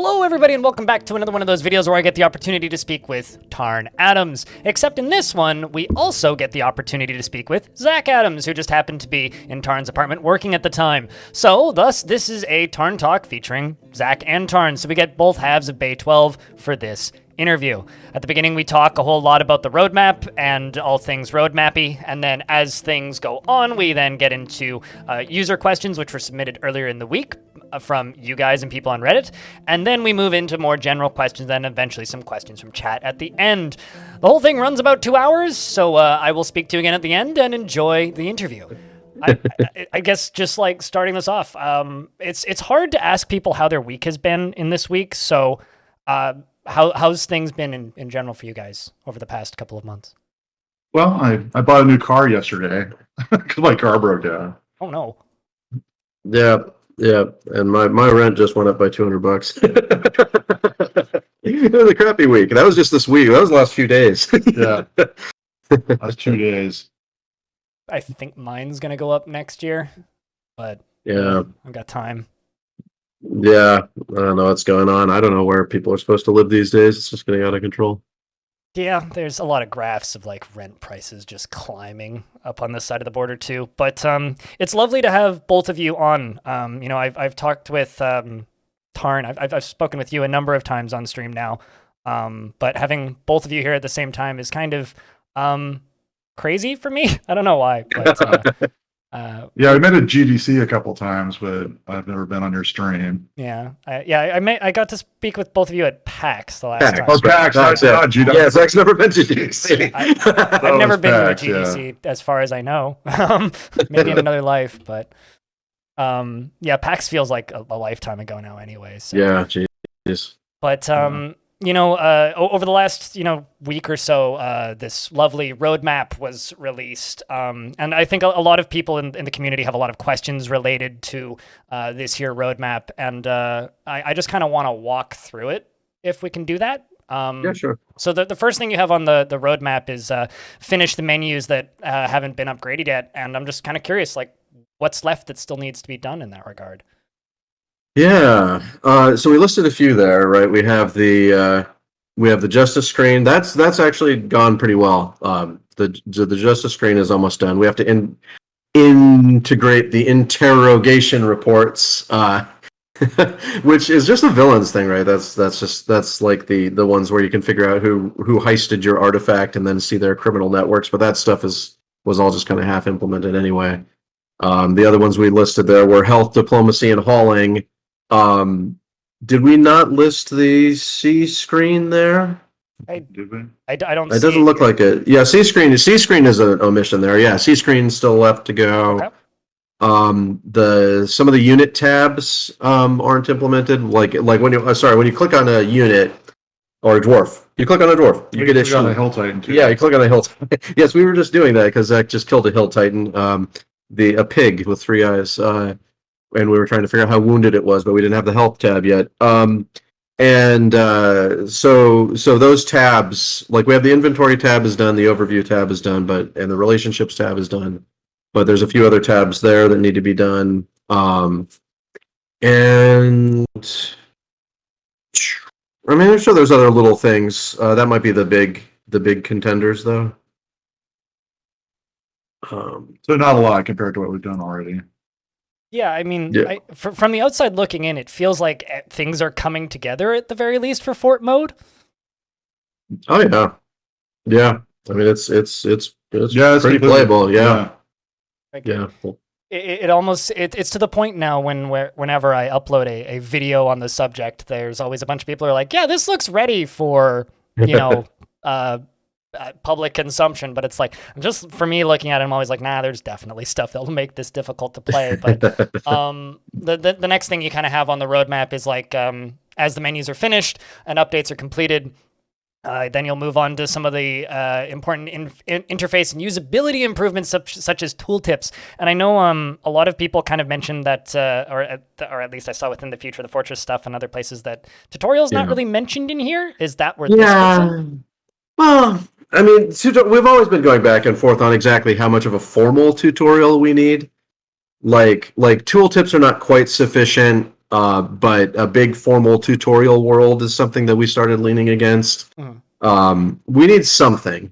Hello everybody and welcome back to another one of those videos where I get the opportunity to speak with Tarn Adams. Except in this one, we also get the opportunity to speak with Zach Adams, who just happened to be in Tarn's apartment working at the time. So, thus, this is a Tarn Talk featuring Zach and Tarn, so we get both halves of Bay 12 for this interview. At the beginning, we talk a whole lot about the roadmap and all things roadmappy, and then as things go on, we then get into user questions, which were submitted earlier in the week from you guys and people on Reddit, and then we move into more general questions and eventually some questions from chat at the end. The whole thing runs about 2 hours, so I will speak to you again at the end and enjoy the interview. I guess just like starting this off, it's hard to ask people how their week has been in this week, so how's things been in general for you guys over the past couple of months? Well, I bought a new car yesterday because my car broke down. Oh no. Yeah, and my rent just went up by $200. It was a crappy week. That was just this week. That was the last few days. Yeah, that's 2 days. I think mine's gonna go up next year, but Yeah, I've got time. yeah. I don't know what's going on. I don't know where people are supposed to live these days. It's just getting out of control. Yeah, there's a lot of graphs of like rent prices just climbing up on this side of the border too. But it's lovely to have both of you on. I've talked with Tarn. I've spoken with you a number of times on stream now. But having both of you here at the same time is kind of crazy for me. I don't know why. But, Yeah, I met at GDC a couple times, but I've never been on your stream. Yeah, I got to speak with both of you at PAX the last time. Oh, PAX, not GDC. Yeah, Zach's never been to GDC. I've never been PAX, to a GDC, as far as I know. Maybe in another life, but yeah, PAX feels like a lifetime ago now anyway. So. Yeah, jeez. But, over the last, week or so, this lovely roadmap was released. And I think a lot of people in the community have a lot of questions related to this here roadmap. And I just kind of want to walk through it, if we can do that. Yeah, sure. So the first thing you have on the roadmap is finish the menus that haven't been upgraded yet. And I'm just kind of curious, like, what's left that still needs to be done in that regard? Yeah. So we listed a few there, right? We have the justice screen. That's actually gone pretty well. The justice screen is almost done. We have to integrate the interrogation reports, which is just a villains thing, right? That's like the ones where you can figure out who heisted your artifact and then see their criminal networks. But that stuff was all just kind of half implemented anyway. The other ones we listed there were health, diplomacy, and hauling. Did we not list the C screen there? Did we? I don't. It doesn't look like it. Yeah, C screen is an omission there. Yeah, C screen still left to go. Okay. Some of the unit tabs aren't implemented. Like when you click on a unit or a dwarf, you click on a dwarf, you get on a hill titan too. Yeah, you click on a hill titan. Yes, we were just doing that because Zach just killed a hill titan. A pig with 3 eyes. And we were trying to figure out how wounded it was, but we didn't have the health tab yet. So those tabs, like we have the inventory tab is done, the overview tab is done, and the relationships tab is done. But there's a few other tabs there that need to be done. And I mean, I'm sure there's other little things. That might be the big contenders, though. So not a lot compared to what we've done already. Yeah, I mean, Yeah. From the outside looking in, it feels like things are coming together at the very least for fort mode. Oh yeah. I mean, it's Yeah, pretty playable. Yeah. Like, Yeah. It almost it's to the point now whenever I upload a video on the subject, there's always a bunch of people who are like, yeah, this looks ready for public consumption, but it's like, just for me looking at it, I'm always like, nah, there's definitely stuff that'll make this difficult to play. But the next thing you kind of have on the roadmap is like, as the menus are finished and updates are completed, then you'll move on to some of the important interface and usability improvements such as tooltips. And I know a lot of people kind of mentioned that, or at least I saw within the Future of the Fortress stuff and other places, that tutorial's not really mentioned in here. Is that where this fits in? Well, I mean, we've always been going back and forth on exactly how much of a formal tutorial we need. Like tooltips are not quite sufficient. but a big formal tutorial world is something that we started leaning against. We need something,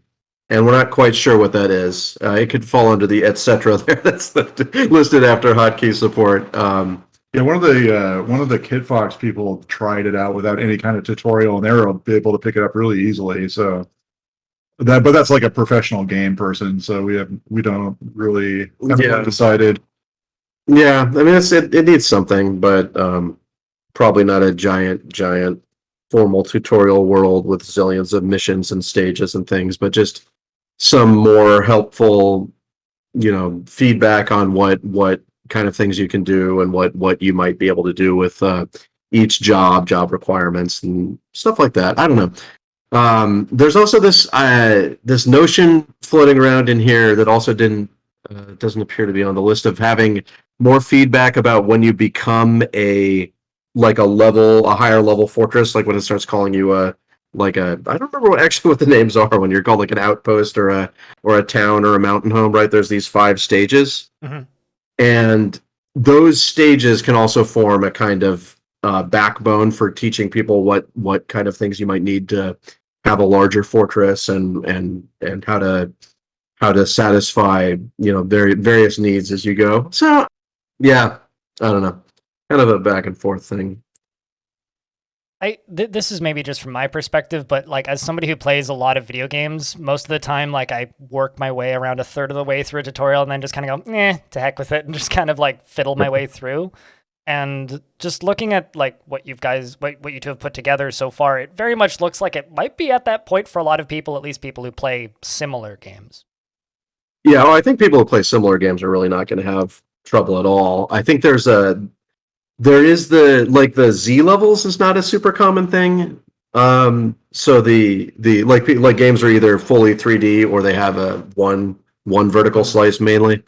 and we're not quite sure what that is. It could fall under the etc. there that's listed after hotkey support. Yeah, one of the Kit Fox people tried it out without any kind of tutorial, and they were able to pick it up really easily. So but that's like a professional game person, so we don't really haven't decided. Yeah, I mean it needs something, but probably not a giant formal tutorial world with zillions of missions and stages and things, but just some more helpful, feedback on what kind of things you can do and what you might be able to do with each job requirements and stuff like that. I don't know. There's also this notion floating around in here that also doesn't appear to be on the list of having more feedback about when you become a higher level fortress, like when it starts calling you I don't remember what the names are when you're called like an outpost or a town or a mountain home, right? There's these 5 stages. And those stages can also form a kind of backbone for teaching people what kind of things you might need to have a larger fortress and how to satisfy various needs as you go. So yeah, I don't know, kind of a back and forth thing. This is maybe just from my perspective, but like as somebody who plays a lot of video games, most of the time, like I work my way around a third of the way through a tutorial and then just kind of go, to heck with it, and just kind of like fiddle my way through. And just looking at like what you two have put together so far, it very much looks like it might be at that point for a lot of people, at least people who play similar games. Yeah, well, I think people who play similar games are really not going to have trouble at all. I think there is the Z levels is not a super common thing. So the like games are either fully 3D or they have a one vertical slice mainly,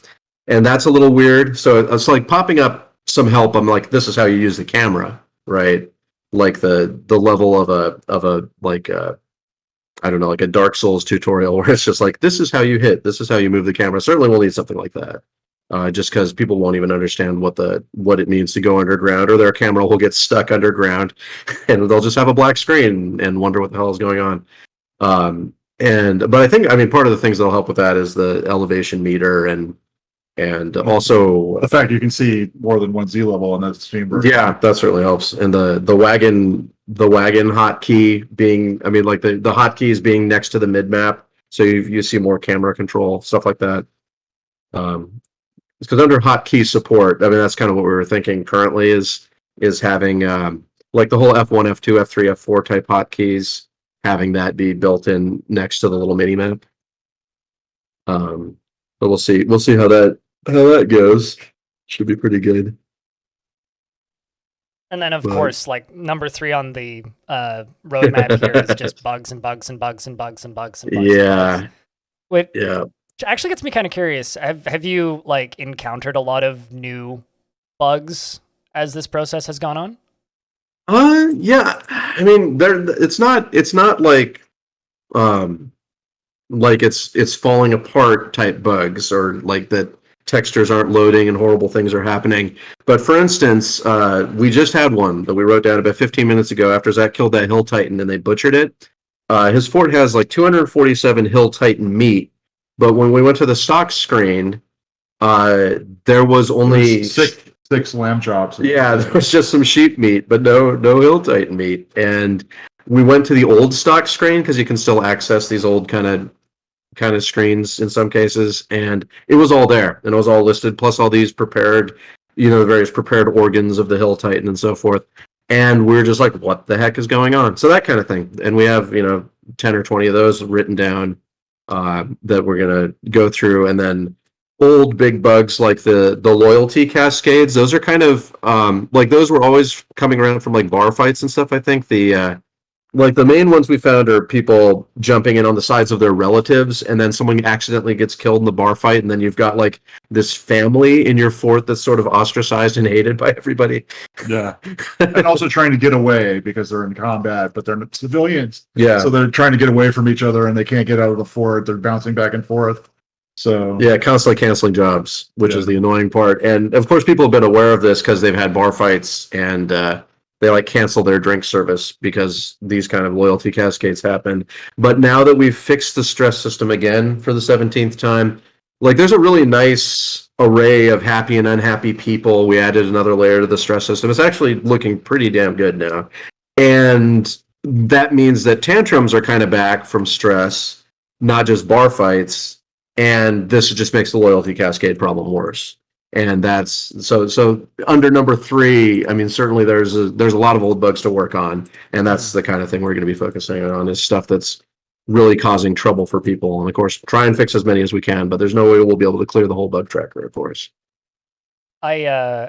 and that's a little weird. So it's like popping up some help. I'm like, this is how you use the camera, right? Like the level of a like I don't know, like a Dark Souls tutorial where it's just like, this is how you hit, this is how you move the camera. Certainly we'll need something like that. Just because people won't even understand what it means to go underground, or their camera will get stuck underground and they'll just have a black screen and wonder what the hell is going on. But I think, part of the things that'll help with that is the elevation meter and also the fact you can see more than one Z level in that stream version. Yeah, that certainly helps. And the wagon hotkey being, the hotkeys being next to the mid map, so you see more camera control, stuff like that. Because under hotkey support, that's kind of what we were thinking currently is having like the whole F1, F2, F3, F4 type hotkeys, having that be built in next to the little mini map. But we'll see how that goes. Should be pretty good. And then, of course, like number 3 on the roadmap here is just bugs and bugs and bugs and bugs and bugs and bugs. Yeah. Which yeah. actually gets me kind of curious. Have you like encountered a lot of new bugs as this process has gone on? Yeah. It's not like it's falling apart type bugs, or like that textures aren't loading and horrible things are happening. But for instance, we just had one that we wrote down about 15 minutes ago after Zach killed that Hill Titan and they butchered it. His fort has like 247 Hill Titan meat, but when we went to the stock screen, there was only six lamb chops. Yeah, there was just some sheep meat, but no Hill Titan meat. And we went to the old stock screen because you can still access these old kind of screens in some cases, and it was all there and it was all listed, plus all these prepared, the various prepared organs of the Hill Titan and so forth. And we're just like, what the heck is going on? So that kind of thing. And we have 10 or 20 of those written down that we're gonna go through. And then old big bugs like the loyalty cascades, those are kind of like those were always coming around from like bar fights and stuff. I think the main ones we found are people jumping in on the sides of their relatives, and then someone accidentally gets killed in the bar fight, and then you've got like this family in your fort that's sort of ostracized and hated by everybody. Yeah. And also trying to get away because they're in combat, but they're civilians. Yeah. So they're trying to get away from each other and they can't get out of the fort. They're bouncing back and forth. So Yeah, constantly canceling jobs, which Yeah. is the annoying part. And of course, people have been aware of this because they've had bar fights and they like cancel their drink service because these kind of loyalty cascades happen. But now that we've fixed the stress system again for the 17th time, like there's a really nice array of happy and unhappy people. We added another layer to the stress system. It's actually looking pretty damn good now. And that means that tantrums are kind of back from stress, not just bar fights. And this just makes the loyalty cascade problem worse. And that's so under number 3. I mean, certainly there's a lot of old bugs to work on, and that's the kind of thing we're going to be focusing on, is stuff that's really causing trouble for people. And of course, try and fix as many as we can, but there's no way we'll be able to clear the whole bug tracker, of course. I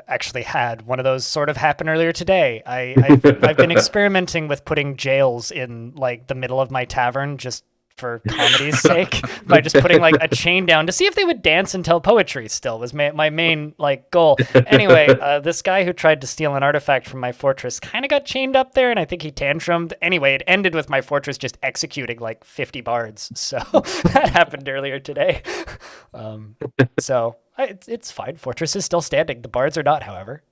actually had one of those sort of happen earlier today. I've been experimenting with putting jails in like the middle of my tavern just for comedy's sake, by just putting like a chain down to see if they would dance and tell poetry. Still was my main like goal. Anyway, this guy who tried to steal an artifact from my fortress kind of got chained up there, and I think he tantrumed. Anyway, it ended with my fortress just executing like 50 bards. So that happened earlier today. It's fine. Fortress is still standing. The bards are not, however.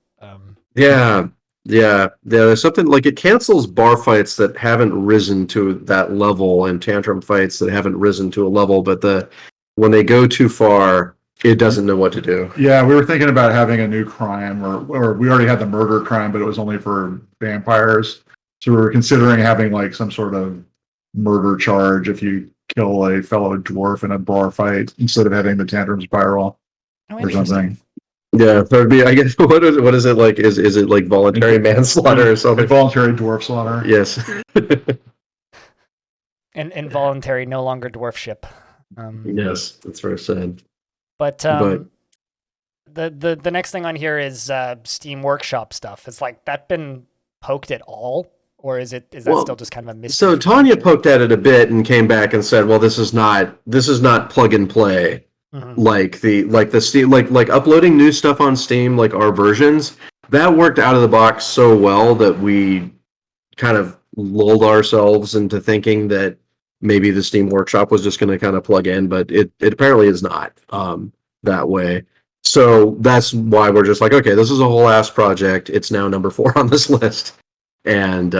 Yeah, there's something like it cancels bar fights that haven't risen to that level and tantrum fights that haven't risen to a level, but when they go too far, it doesn't know what to do. Yeah, we were thinking about having a new crime, or we already had the murder crime, but it was only for vampires. So we were considering having like some sort of murder charge if you kill a fellow dwarf in a bar fight, instead of having the tantrum spiral or something. Yeah, there'd be, I guess, what is it like? Is it like voluntary manslaughter or something? Voluntary dwarf slaughter. Yes. And involuntary no longer dwarfship. Yes, that's very sad. But the next thing on here is Steam Workshop stuff. Has like that been poked at all, or is that still just kind of a mystery? So Tanya poked at it a bit and came back and said, "Well, this is not plug and play." Mm-hmm. Like the Steam, like uploading new stuff on Steam, like our versions, that worked out of the box so well that we kind of lulled ourselves into thinking that maybe the Steam Workshop was just going to kind of plug in, but it apparently is not that way. So that's why we're just like, okay, this is a whole ass project. It's now number 4 on this list. And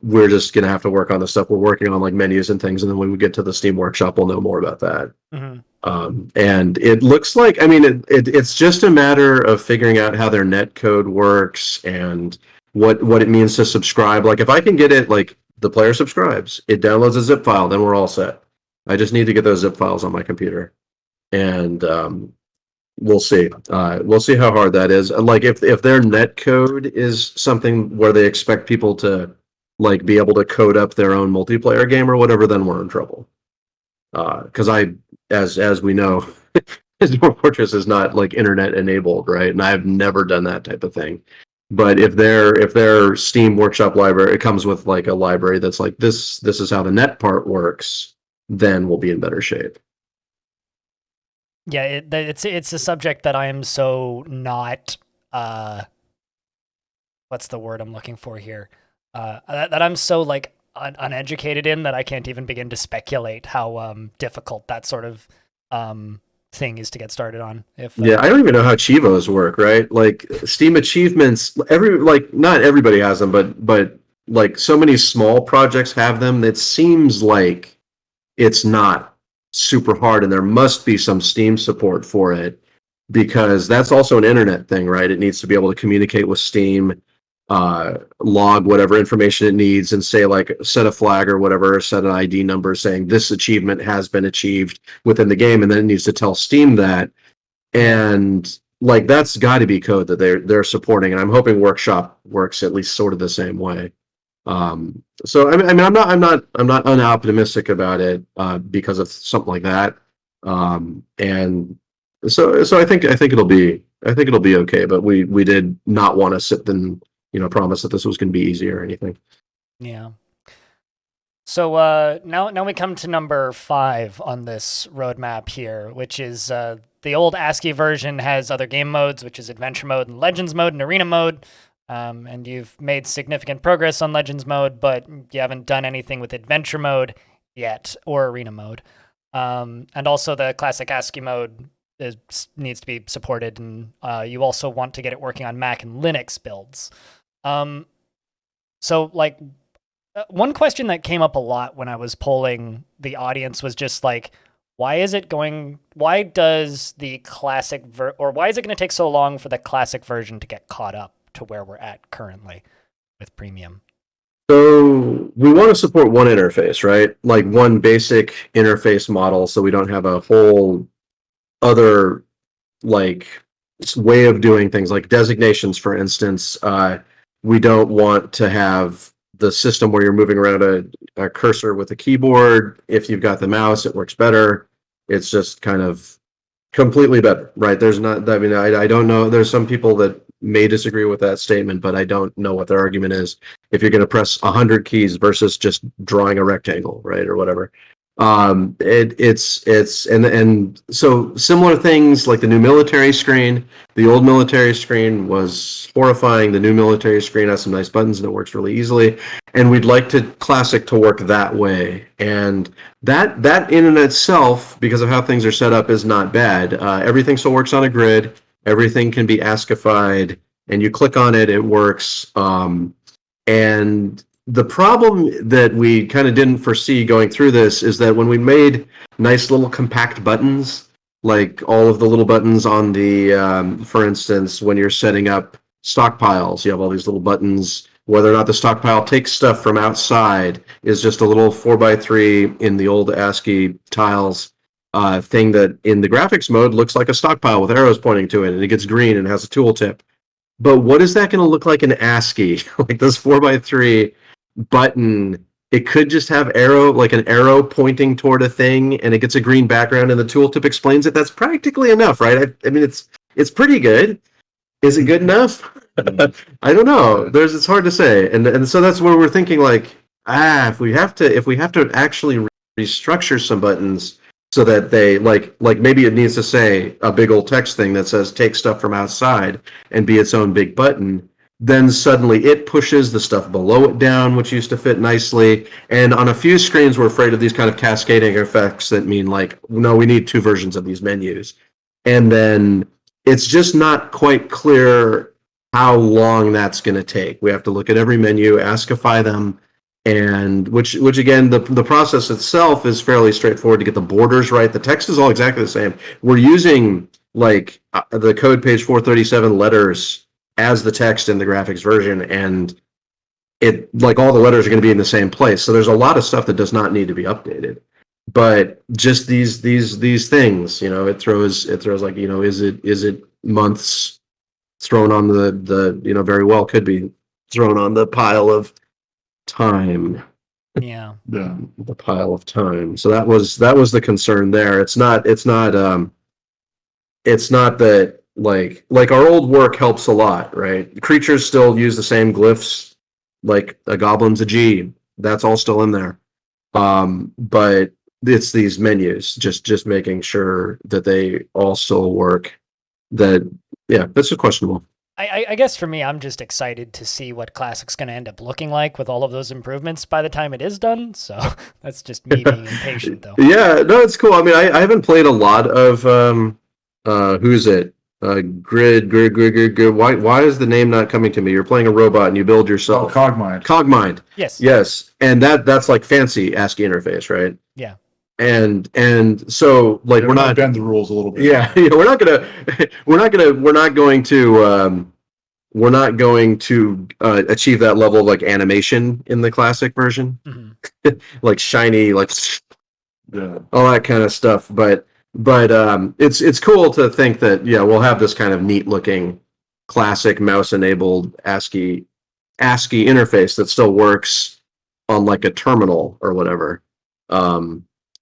we're just going to have to work on the stuff we're working on, like menus and things. And then when we get to the Steam Workshop, we'll know more about that. Mm-hmm. And it looks like, I mean, it's just a matter of figuring out how their net code works and what it means to subscribe. Like if I can get it, like the player subscribes, it downloads a zip file, then we're all set. I just need to get those zip files on my computer. And we'll see. We'll see how hard that is. Like if their net code is something where they expect people to like be able to code up their own multiplayer game or whatever, then we're in trouble. Because as we know, Dwarf Fortress is not like internet enabled, right? And I've never done that type of thing. But if their Steam Workshop library, it comes with like a library that's like this is how the net part works, then we'll be in better shape. Yeah, it's a subject that I am so not what's the word I'm looking for here? That I'm so like uneducated in that I can't even begin to speculate how difficult that sort of thing is to get started on. Yeah, I don't even know how Achevos work, right? Like Steam achievements, not everybody has them, but like so many small projects have them. It seems like it's not super hard, and there must be some Steam support for it because that's also an internet thing, right? It needs to be able to communicate with Steam, log whatever information it needs, and say like set a flag or whatever, or set an ID number saying this achievement has been achieved within the game, and then it needs to tell Steam that. And like that's got to be code that they're supporting, and I'm hoping Workshop works at least sort of the same way. So I mean, I'm not unoptimistic about it because of something like that. And so I think it'll be okay. But we did not want to sit and promise that this was going to be easy or anything. Yeah. So now we come to number 5 on this roadmap here, which is the old Ascii version has other game modes, which is adventure mode and legends mode and arena mode. And you've made significant progress on Legends mode, but you haven't done anything with Adventure mode yet, or Arena mode. And also the classic ASCII mode needs to be supported, and you also want to get it working on Mac and Linux builds. So like one question that came up a lot when I was polling the audience was just like, why does the classic why is it going to take so long for the classic version to get caught up to where we're at currently with premium? So we want to support one interface, right? Like one basic interface model, so we don't have a whole other like way of doing things, like designations, for instance. We don't want to have the system where you're moving around a cursor with a keyboard. If you've got the mouse, it works better. It's just kind of completely better, right? There's not, I mean, I don't know. There's some people that may disagree with that statement, but I don't know what their argument is. If you're going to press 100 keys versus just drawing a rectangle, right, or whatever. And so similar things like the new military screen. The old military screen was horrifying. The new military screen has some nice buttons and it works really easily. And we'd like classic to work that way. And that in and itself, because of how things are set up, is not bad. Everything still works on a grid. Everything can be ASCIified, and you click on it, it works. And the problem that we kind of didn't foresee going through this is that when we made nice little compact buttons, like all of the little buttons on the, for instance, when you're setting up stockpiles, you have all these little buttons. Whether or not the stockpile takes stuff from outside is just a little 4x3 in the old ASCII tiles thing that in the graphics mode looks like a stockpile with arrows pointing to it, and it gets green and has a tooltip. But what is that going to look like in ASCII? Like this 4x3 button, it could just have an arrow pointing toward a thing, and it gets a green background, and the tooltip explains it. That's practically enough, right? I mean, it's pretty good. Is it good enough? I don't know. It's hard to say, and so that's where we're thinking like, if we have to actually restructure some buttons so that they like maybe it needs to say a big old text thing that says take stuff from outside and be its own big button. Then suddenly it pushes the stuff below it down, which used to fit nicely. And on a few screens, we're afraid of these kind of cascading effects that mean like, no, we need two versions of these menus. And then it's just not quite clear how long that's going to take. We have to look at every menu, ASCIify them, and which again, the process itself is fairly straightforward to get the borders right. The text is all exactly the same. We're using like the code page 437 letters as the text in the graphics version, and it like all the letters are going to be in the same place. So there's a lot of stuff that does not need to be updated. But just these things, it throws like, is it months thrown on the very well could be thrown on the pile of time. Yeah. The pile of time. So that was the concern there. It's not that like our old work helps a lot, right? Creatures still use the same glyphs, like a goblin's a G. That's all still in there. But it's these menus, just making sure that they all still work. That's just questionable. I guess for me, I'm just excited to see what Classic's going to end up looking like with all of those improvements by the time it is done. So that's just me being impatient, though. Yeah, no, it's cool. I mean, I haven't played a lot of who's it? Grid. Why is the name not coming to me? You're playing a robot and you build yourself. Oh, Cogmind. Cogmind. Yes. And that's like fancy ASCII interface, right? Yeah. And so like we're not bend the rules a little bit. Yeah, we're not going to achieve that level of like animation in the classic version, like shiny, like all that kind of stuff. But it's cool to think that we'll have this kind of neat looking classic mouse enabled ASCII interface that still works on like a terminal or whatever.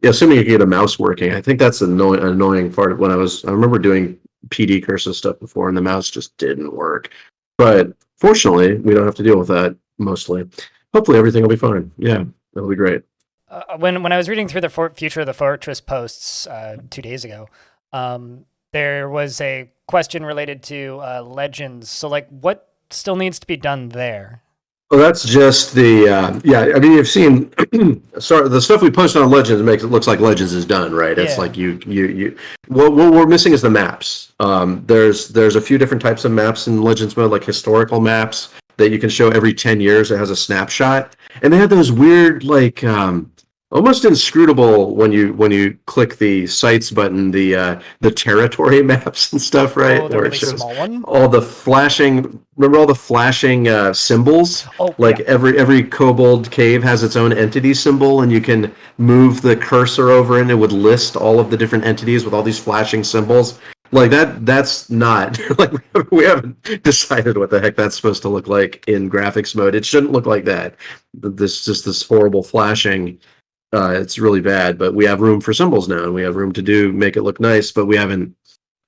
Assuming you can get a mouse working. I think that's an annoying part of when I remember doing PD cursive stuff before and the mouse just didn't work. But fortunately, we don't have to deal with that mostly. Hopefully everything will be fine. Yeah, that'll be great. When I was reading through the Future of the Fortress posts 2 days ago, there was a question related to legends. So like what still needs to be done there? Well, that's just the yeah. I mean, you've seen sorry, the stuff we post on Legends makes it looks like Legends is done, right? It's Yeah. like you. What we're missing is the maps. There's a few different types of maps in Legends mode, like historical maps that you can show every 10 years. It has a snapshot, and they have those weird almost inscrutable when you click the sites button, the territory maps and stuff, right? Oh, the Where really it shows small one. all the flashing. Remember all the flashing symbols? Oh, Like yeah. every kobold cave has its own entity symbol, and you can move the cursor over, and it would list all of the different entities with all these flashing symbols. Like that's not like we haven't decided what the heck that's supposed to look like in graphics mode. It shouldn't look like that. This horrible flashing. It's really bad, but we have room for symbols now, and we have room to make it look nice, but we haven't.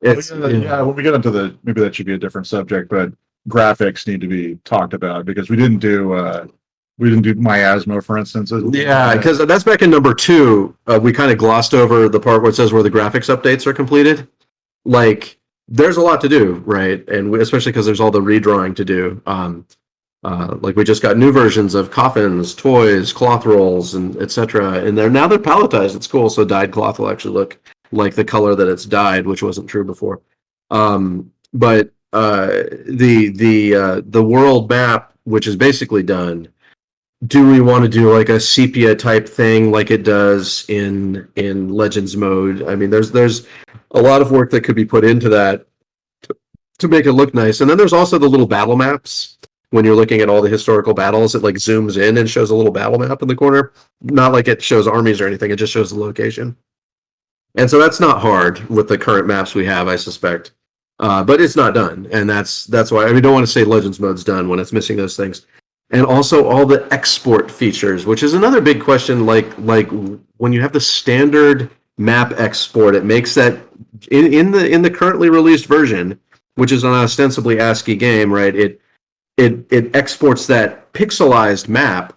It's Yeah, when we get into maybe that should be a different subject, but graphics need to be talked about because we didn't do miasma, for instance. yeah, because that's back in number 2. We kind of glossed over the part where it says where the graphics updates are completed. Like, there's a lot to do, right? And especially because there's all the redrawing to do. Like we just got new versions of coffins, toys, cloth rolls, and etc. And they're palletized. It's cool. So dyed cloth will actually look like the color that it's dyed, which wasn't true before. But the world map, which is basically done. Do we want to do like a sepia type thing like it does in Legends mode? I mean, there's a lot of work that could be put into that to make it look nice. And then there's also the little battle maps. When you're looking at all the historical battles, it like zooms in and shows a little battle map in the corner. Not like it shows armies or anything, it just shows the location. And so that's not hard with the current maps we have, I suspect. But it's not done. And that's why I don't want to say Legends mode's done when it's missing those things. And also all the export features, which is another big question. Like when you have the standard map export, it makes that in the currently released version, which is an ostensibly Ascii game, right? It exports that pixelized map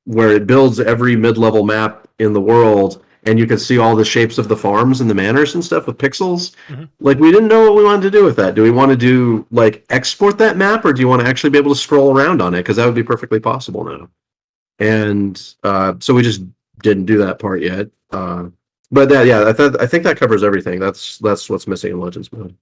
where it builds every mid-level map in the world, and you can see all the shapes of the farms and the manors and stuff with pixels. Mm-hmm. Like, we didn't know what we wanted to do with that. Do we want to do, like, export that map, or do you want to actually be able to scroll around on it? Because that would be perfectly possible now. And so we just didn't do that part yet. But I think that covers everything. That's what's missing in Legends mode.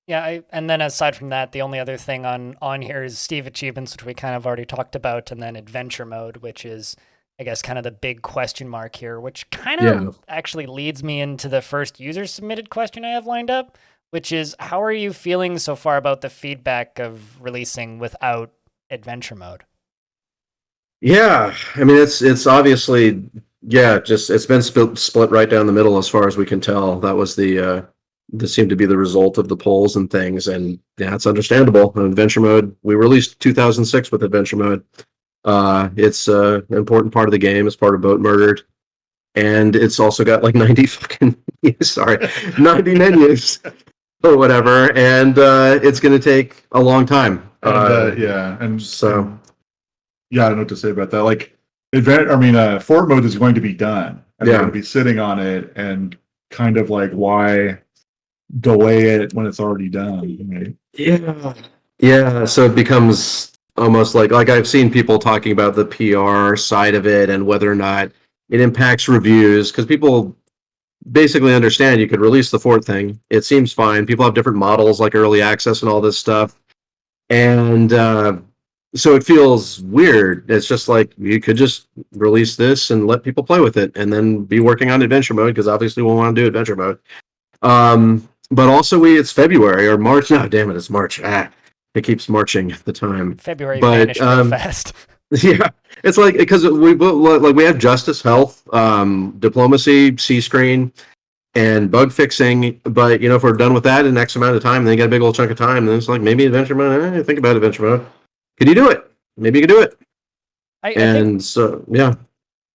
Yeah, and then aside from that, the only other thing on here is Steve achievements, which we kind of already talked about, and then adventure mode, which is, I guess, kind of the big question mark here, which kind of actually leads me into the first user-submitted question I have lined up, which is, how are you feeling so far about the feedback of releasing without adventure mode? Yeah, I mean, it's obviously, just it's been split right down the middle as far as we can tell. That was this seemed to be the result of the polls and things, and yeah, it's understandable. Adventure mode, we released 2006 with adventure mode. It's an important part of the game. It's part of Boat Murdered, and it's also got like 90 menus or whatever, and it's going to take a long time. I don't know what to say about that. Like, Fort mode is going to be done, and they're going to be sitting on it, and kind of like, why delay it when it's already done? Right? Yeah. So it becomes almost like I've seen people talking about the PR side of it and whether or not it impacts reviews, because people basically understand you could release the Fort thing. It seems fine. People have different models like early access and all this stuff, and so it feels weird. It's just like you could just release this and let people play with it, and then be working on adventure mode, because obviously we'll want to do adventure mode. But also it's February or March. No, damn it, it's March. It keeps marching the time. February vanished real fast. Yeah, it's like, because we have justice, health, diplomacy, C-screen, and bug fixing. But if we're done with that in X amount of time, then you got a big old chunk of time, then it's like maybe adventure mode. Think about adventure mode. Can you do it? Maybe you can do it. I think, so yeah.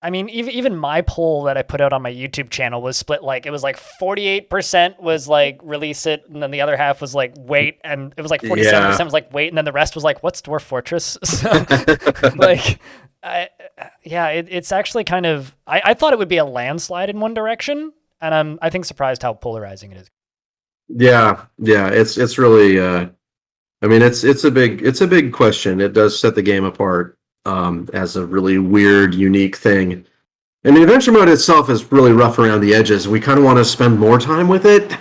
I mean, even my poll that I put out on my YouTube channel was split. Like, it was like 48% was like release it, and then the other half was like wait, and it was like 47% was like wait, and then the rest was like, what's Dwarf Fortress? So, like, it's actually kind of, I thought it would be a landslide in one direction, and I'm, I think, surprised how polarizing it is. Yeah, it's really, I mean, it's a big question. It does set the game apart. as a really weird, unique thing. I mean, adventure mode itself is really rough around the edges. We kind of want to spend more time with it.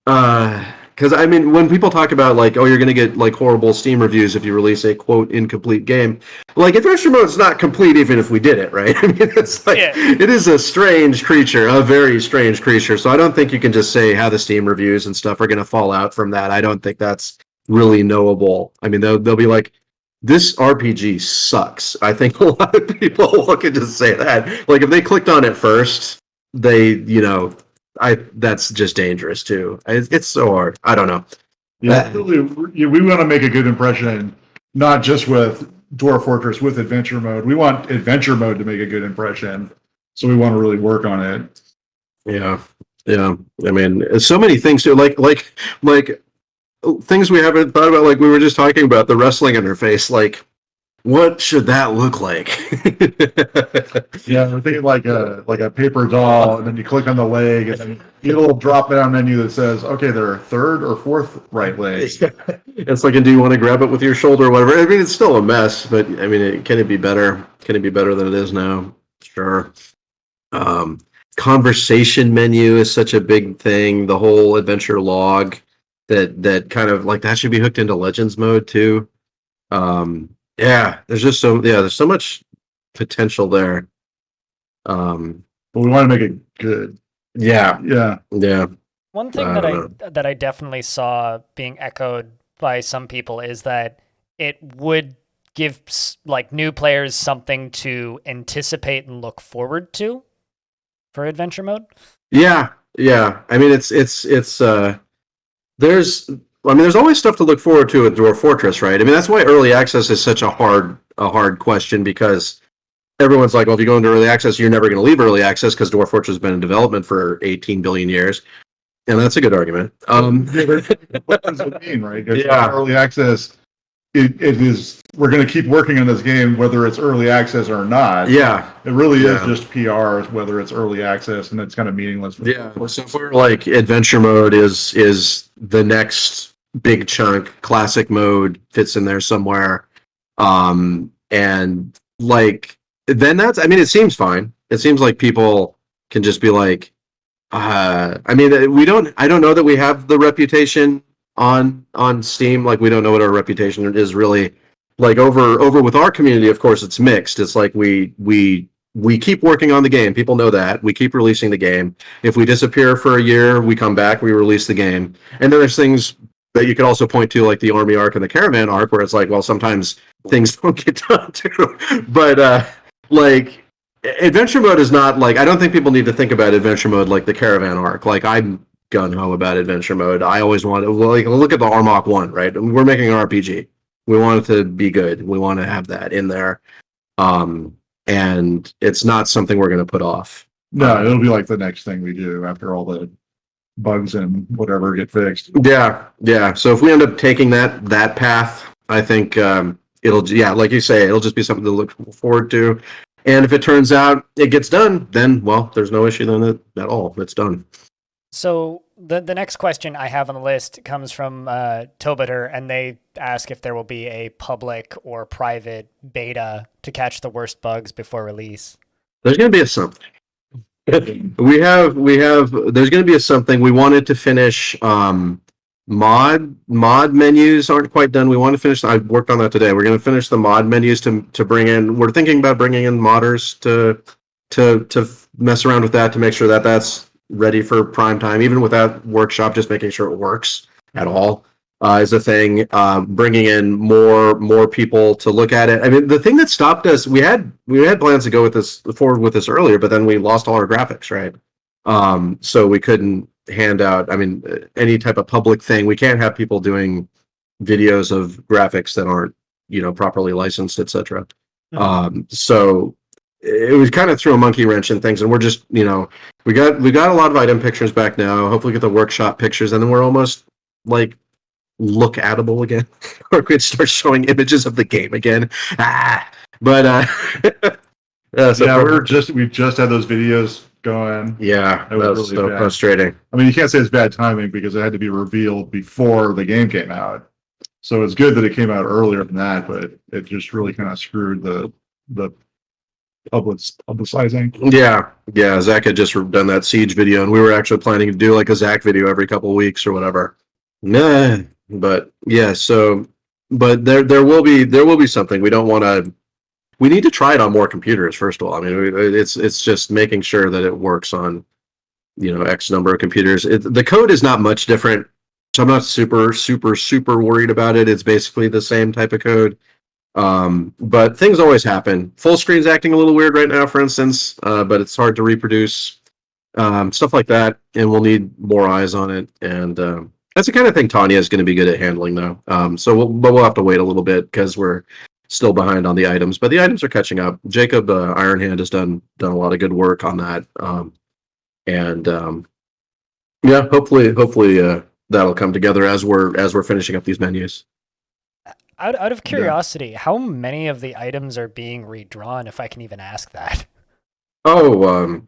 Because, I mean, when people talk about, like, oh, you're going to get, like, horrible Steam reviews if you release a, quote, incomplete game, like, adventure mode's not complete even if we did it, right? I mean, it's like, It is a strange creature, a very strange creature. So I don't think you can just say how the Steam reviews and stuff are going to fall out from that. I don't think that's really knowable. I mean, they'll be like, this RPG sucks. I think a lot of people can just say that. Like, if they clicked on it first, they, that's just dangerous too. It's so hard. I don't know. Yeah, we want to make a good impression, not just with Dwarf Fortress, with adventure mode. We want adventure mode to make a good impression, so we want to really work on it. Yeah. I mean, so many things too. Like things we haven't thought about. Like we were just talking about the wrestling interface. Like, what should that look like? Yeah, we're thinking like a paper doll, and then you click on the leg, and then you get a little drop-down menu that says, "Okay, there are third or fourth right legs." It's like, and do you want to grab it with your shoulder or whatever? I mean, it's still a mess, but I mean, can it be better? Can it be better than it is now? Sure. Conversation menu is such a big thing. The whole adventure log that kind of like that should be hooked into Legends mode too. There's so much potential there. But we want to make it good. Yeah. One thing that I definitely saw being echoed by some people is that it would give like new players something to anticipate and look forward to for adventure mode. Yeah. I mean, there's always stuff to look forward to at Dwarf Fortress, right? I mean, that's why early access is such a hard question, because everyone's like, well, if you go into early access, you're never going to leave early access because Dwarf Fortress has been in development for 18 billion years. And that's a good argument. What does it mean, right? Early access, it is, we're going to keep working on this game, whether it's early access or not. Yeah. It really is just PR, whether it's early access, and it's kind of meaningless. So if we're like adventure mode is the next big chunk, classic mode fits in there somewhere. And like, then it seems fine. It seems like people can just be like, I don't know that we have the reputation on Steam. Like, we don't know what our reputation is really like over with our community. Of course, it's mixed. It's like we keep working on the game. People know that. We keep releasing the game. If we disappear for a year, we come back, we release the game. And then there's things that you could also point to, like the Army arc and the Caravan arc, where it's like, well, sometimes things don't get done too. But like, adventure mode is not like, I don't think people need to think about adventure mode like the Caravan arc. Like, I'm gung-ho about adventure mode. I always want to, like, look at the Armok 1, right? We're making an RPG. We want it to be good. We want to have that in there. And it's not something we're going to put off. No, it'll be like the next thing we do after all the bugs and whatever get fixed. Yeah. So if we end up taking that path, I think it'll, like you say, it'll just be something to look forward to. And if it turns out it gets done, then, well, there's no issue then at all. It's done. So the next question I have on the list comes from Tobiter, and they ask if there will be a public or private beta to catch the worst bugs before release. There's going to be a something. we have. There's going to be a something. We wanted to finish. Mod menus aren't quite done. We want to finish. I worked on that today. We're going to finish the mod menus to bring in. We're thinking about bringing in modders to mess around with that, to make sure that that's ready for prime time, even without workshop. Just making sure it works at all is a thing. Bringing in more people to look at it. I mean, the thing that stopped us, we had plans to go forward with this earlier, but then we lost all our graphics, right? So we couldn't hand out, any type of public thing. We can't have people doing videos of graphics that aren't, properly licensed, etc. So it was kind of threw a monkey wrench in things, and we're just, we got a lot of item pictures back now. Hopefully get the workshop pictures, and then we're almost like look atable again, or we could start showing images of the game again. But we just had those videos going. Yeah, that was really so bad. Frustrating. I mean, you can't say it's bad timing because it had to be revealed before the game came out. So it's good that it came out earlier than that, but it just really kind of screwed the publicizing. Yeah. Zach had just done that Siege video, and we were actually planning to do like a Zach video every couple of weeks or whatever. Nah, but yeah. So, but there will be something. We don't want to. We need to try it on more computers first of all. I mean, it's just making sure that it works on X number of computers. The code is not much different, so I'm not super worried about it. It's basically the same type of code. But things always happen. Full screen's acting a little weird right now, for instance, but it's hard to reproduce. Stuff like that, and we'll need more eyes on it. And that's the kind of thing Tanya is going to be good at handling, though. So we'll have to wait a little bit because we're still behind on the items, but the items are catching up. Jacob Ironhand has done a lot of good work on that, yeah, hopefully that'll come together as we're finishing up these menus. Out of curiosity, how many of the items are being redrawn, if I can even ask that? Oh,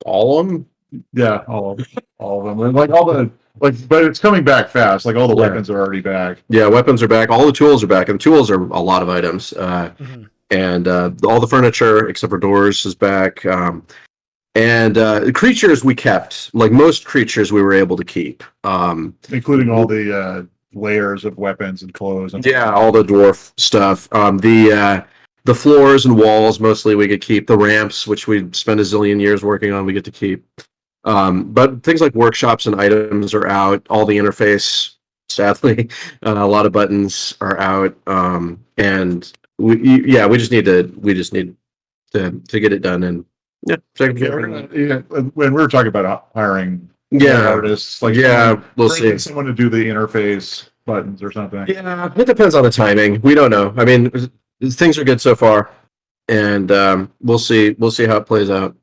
all of them? Yeah, all of them. And like all the but it's coming back fast. Like all the weapons are already back. Yeah, weapons are back. All the tools are back, and tools are a lot of items. And all the furniture except for doors is back. And creatures we kept. Like most creatures, we were able to keep, including all the layers of weapons and clothes. And all the dwarf stuff. The floors and walls mostly we could keep. The ramps, which we spent a zillion years working on, we get to keep. But things like workshops and items are out. All the interface, sadly, a lot of buttons are out. And we just need to get it done. And when we were talking about hiring artists, like we'll see someone to do the interface buttons or something. Yeah, it depends on the timing. We don't know. I mean, things are good so far, and we'll see how it plays out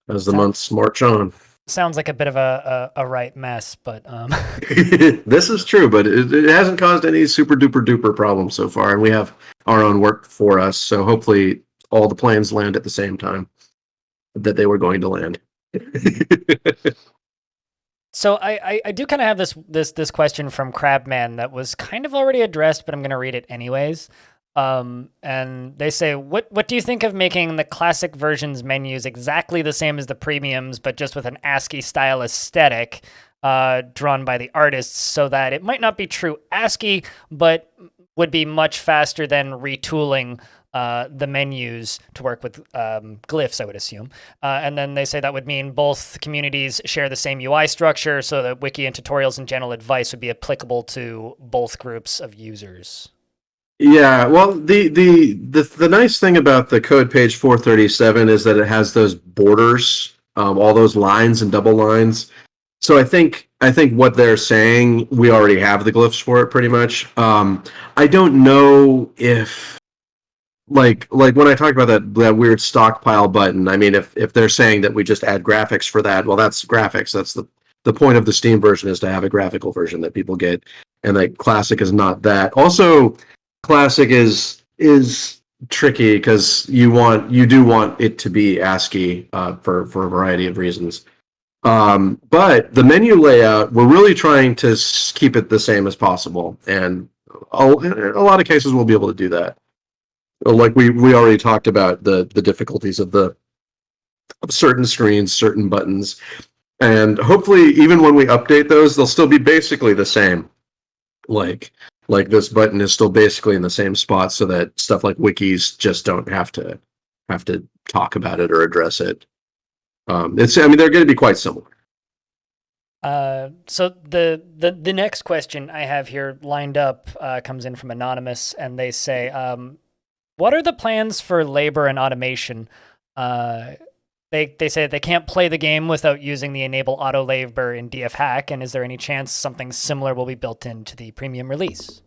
as the months march on. Sounds like a bit of a right mess, but this is true, but it hasn't caused any super duper problems so far, and we have our own work for us, so hopefully all the planes land at the same time that they were going to land. So I do kind of have this question from Crabman that was kind of already addressed, but I'm going to read it anyways. And they say, what do you think of making the classic versions menus exactly the same as the premiums, but just with an ASCII style aesthetic drawn by the artists, so that it might not be true ASCII, but would be much faster than retooling the menus to work with glyphs, I would assume. And then they say that would mean both communities share the same UI structure, so that wiki and tutorials and general advice would be applicable to both groups of users. Yeah, well, the nice thing about the code page 437 is that it has those borders, all those lines and double lines. So I think what they're saying, we already have the glyphs for it pretty much. I don't know if like when I talk about that weird stockpile button, I mean, if they're saying that we just add graphics for that, well, that's graphics. That's the point of the Steam version, is to have a graphical version that people get, and like Classic is not that. Also, Classic is tricky because you do want it to be ASCII for a variety of reasons. But the menu layout, we're really trying to keep it the same as possible, and in a lot of cases we'll be able to do that. Like we already talked about the difficulties of certain screens, certain buttons, and hopefully even when we update those, they'll still be basically the same. Like this button is still basically in the same spot, so that stuff like wikis just don't have to talk about it or address it. They're going to be quite similar. So the next question I have here lined up comes in from Anonymous, and they say, what are the plans for labor and automation? They say they can't play the game without using the enable auto labor in DF hack, and is there any chance something similar will be built into the premium release?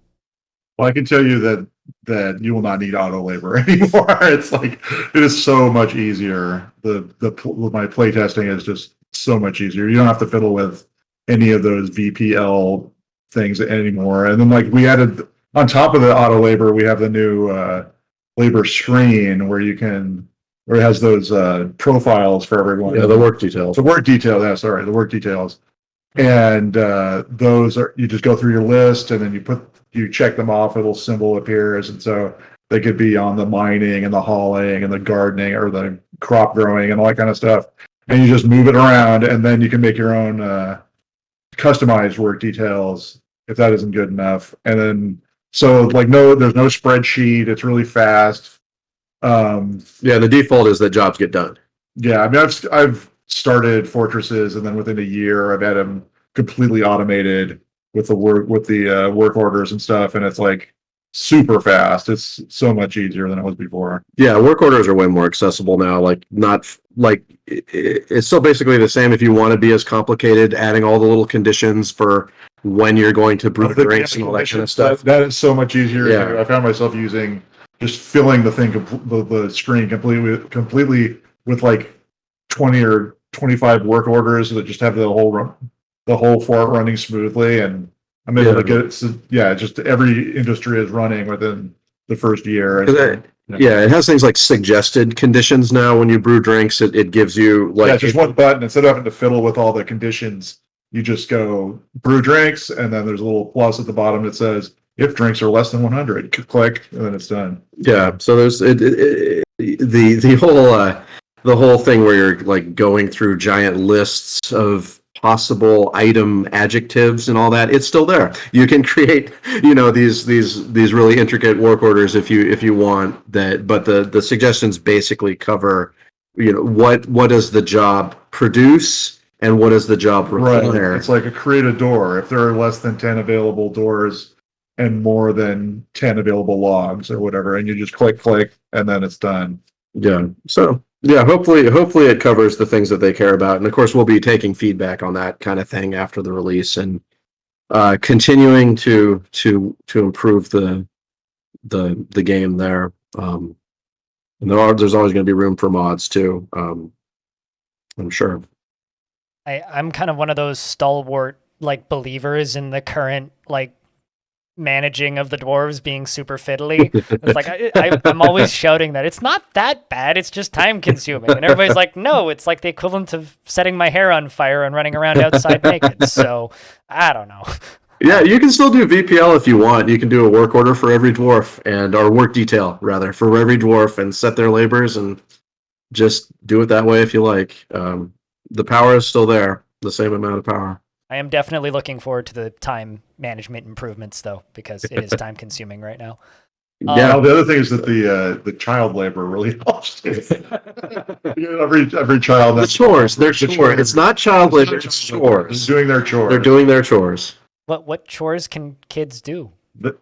Well, I can tell you that you will not need auto labor anymore. It's like it is so much easier. My playtesting is just so much easier. You don't have to fiddle with any of those VPL things anymore. And then like we added on top of the auto labor, we have the new labor screen where it has those profiles for everyone. Yeah, the work details. The work details. And those are, you just go through your list, and then you put you check them off, a little symbol appears, and so they could be on the mining and the hauling and the gardening or the crop growing and all that kind of stuff. And you just move it around, and then you can make your own customized work details if that isn't good enough. And then so like there's no spreadsheet. It's really fast. Yeah, the default is that jobs get done. Yeah, I mean, I've started fortresses, and then within a year, I've had them completely automated with the work orders and stuff, and it's like super fast. It's so much easier than it was before. Yeah, work orders are way more accessible now. Like not like it's still basically the same if you want to be as complicated, adding all the little conditions for when you're going to brew drinks and all that kind of stuff. That is so much easier. Yeah. I found myself using just filling the thing, the screen completely with like 20 or 25 work orders that just have the whole fort running smoothly, and I'm able to get it. So, yeah, just every industry is running within the first year. It has things like suggested conditions now. When you brew drinks, it gives you like just one button instead of having to fiddle with all the conditions. You just go brew drinks, and then there's a little plus at the bottom that says if drinks are less than 100, click, and then it's done. Yeah, so there's the whole thing where you're like going through giant lists of possible item adjectives and all that. It's still there. You can create, these really intricate work orders if you want that, but the suggestions basically cover, what does the job produce and what does the job require. Right. It's like create a door. If there are less than 10 available doors and more than 10 available logs or whatever, and you just click, and then it's done. Yeah. So yeah, hopefully it covers the things that they care about, and of course we'll be taking feedback on that kind of thing after the release and continuing to improve the game there. And there's always going to be room for mods too. I'm sure. I'm kind of one of those stalwart like believers in the current like managing of the dwarves being super fiddly. It's like I'm always shouting that it's not that bad, it's just time consuming, and everybody's like, no, it's like the equivalent of setting my hair on fire and running around outside naked. So I don't know. Yeah, you can still do VPL if you want. You can do a work order for every dwarf or work detail rather for every dwarf and set their labors and just do it that way if you like. The power is still there, the same amount of power. I am definitely looking forward to the time management improvements, though, because it is time consuming right now. Yeah. The other thing is that the child labor really helps. every child. The chores. They're chores. It's not child labor. It's chores. They're doing their chores. They're doing their chores. What chores can kids do?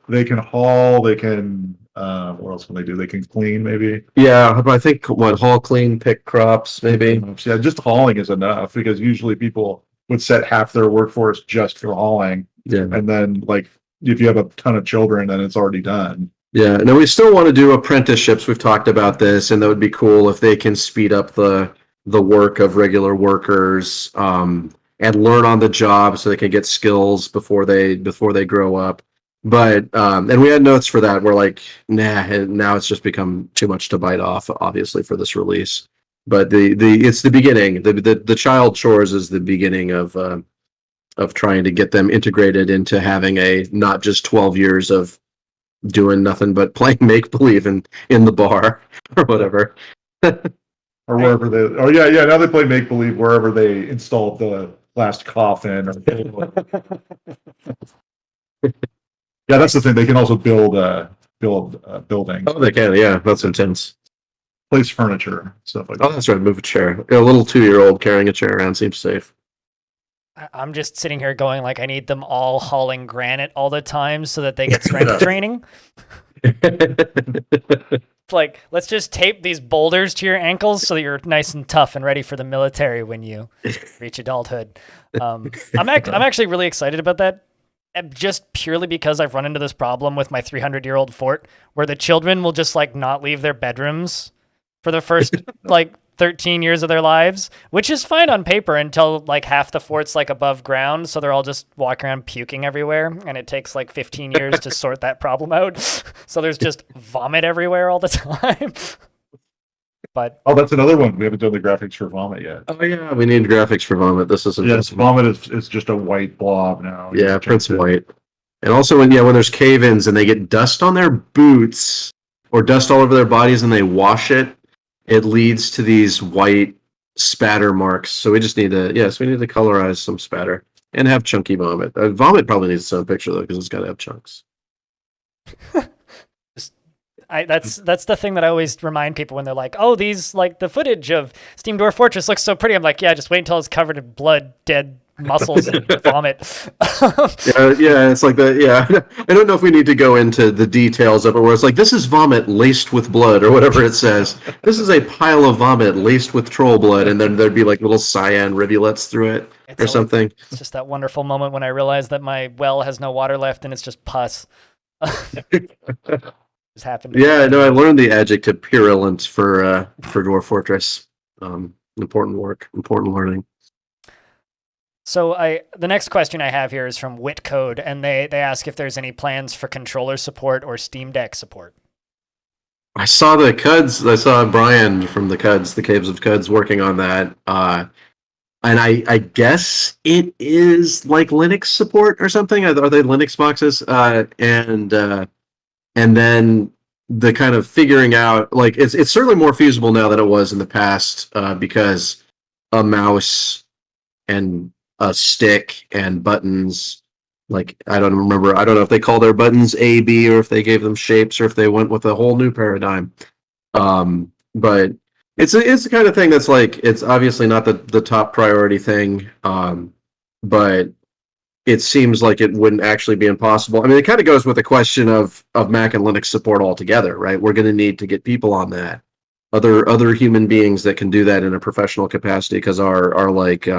They can haul. They can. What else can they do? They can clean, maybe. Yeah, I think haul, clean, pick crops, maybe. Yeah, just hauling is enough because usually people would set half their workforce just for hauling. Yeah. And then, like, if you have a ton of children, then it's already done. Yeah. Now, we still want to do apprenticeships. We've talked about this, and that would be cool if they can speed up the work of regular workers and learn on the job so they can get skills before they grow up. But and we had notes for that. We're like, nah, now it's just become too much to bite off, obviously, for this release. But it's the beginning. The child chores is the beginning of trying to get them integrated into having a not just 12 years of doing nothing but playing make believe in the bar or whatever. Or wherever they. Oh yeah. Now they play make believe wherever they installed the last coffin. Yeah, that's the thing. They can also build buildings. Oh, they can. Yeah, that's intense. Place furniture, stuff like that. Oh, that's right. Move a chair. A little 2-year-old carrying a chair around seems safe. I'm just sitting here going like, I need them all hauling granite all the time so that they get strength training. It's like, let's just tape these boulders to your ankles so that you're nice and tough and ready for the military when you reach adulthood. I'm actually really excited about that. Just purely because I've run into this problem with my 300-year-old fort where the children will just like not leave their bedrooms for the first like 13 years of their lives, which is fine on paper until like half the fort's like above ground. So they're all just walking around puking everywhere. And it takes like 15 years to sort that problem out. So there's just vomit everywhere all the time. But that's another one. We haven't done the graphics for vomit yet. Oh yeah, we need graphics for vomit. This isn't. Yes, vomit is just a white blob now. Yeah, Prince White. And also when there's cave-ins and they get dust on their boots or dust all over their bodies and they wash it, it leads to these white spatter marks. So we just need to colorize some spatter and have chunky vomit. Vomit probably needs its own picture though, because it's got to have chunks. That's the thing that I always remind people when they're like, "Oh, these like the footage of Steam Dwarf Fortress looks so pretty." I'm like, "Yeah, just wait until it's covered in blood, dead muscles, and vomit." It's like that. Yeah, I don't know if we need to go into the details of it, where it's like this is vomit laced with blood, or whatever it says. This is a pile of vomit laced with troll blood, and then there'd be like little cyan rivulets through it, or something. It's just that wonderful moment when I realize that my well has no water left and it's just pus. Just happened. Yeah, no, I learned the adjective purulent for Dwarf Fortress. Important work, important learning. So the next question I have here is from Witcode, and they ask if there's any plans for controller support or Steam Deck support. I saw the Cuds. I saw Brian from the Cuds, the Caves of Cuds, working on that. And I guess it is like Linux support or something. Are they Linux boxes? And then the kind of figuring out, like, it's certainly more feasible now than it was in the past, because a mouse and a stick and buttons, like, I don't know if they call their buttons A, B, or if they gave them shapes, or if they went with a whole new paradigm. But it's the kind of thing that's like, it's obviously not the top priority thing, but it seems like it wouldn't actually be impossible. I mean, it kind of goes with the question of Mac and Linux support altogether, right? We're going to need to get people on that, other human beings that can do that in a professional capacity, because are like,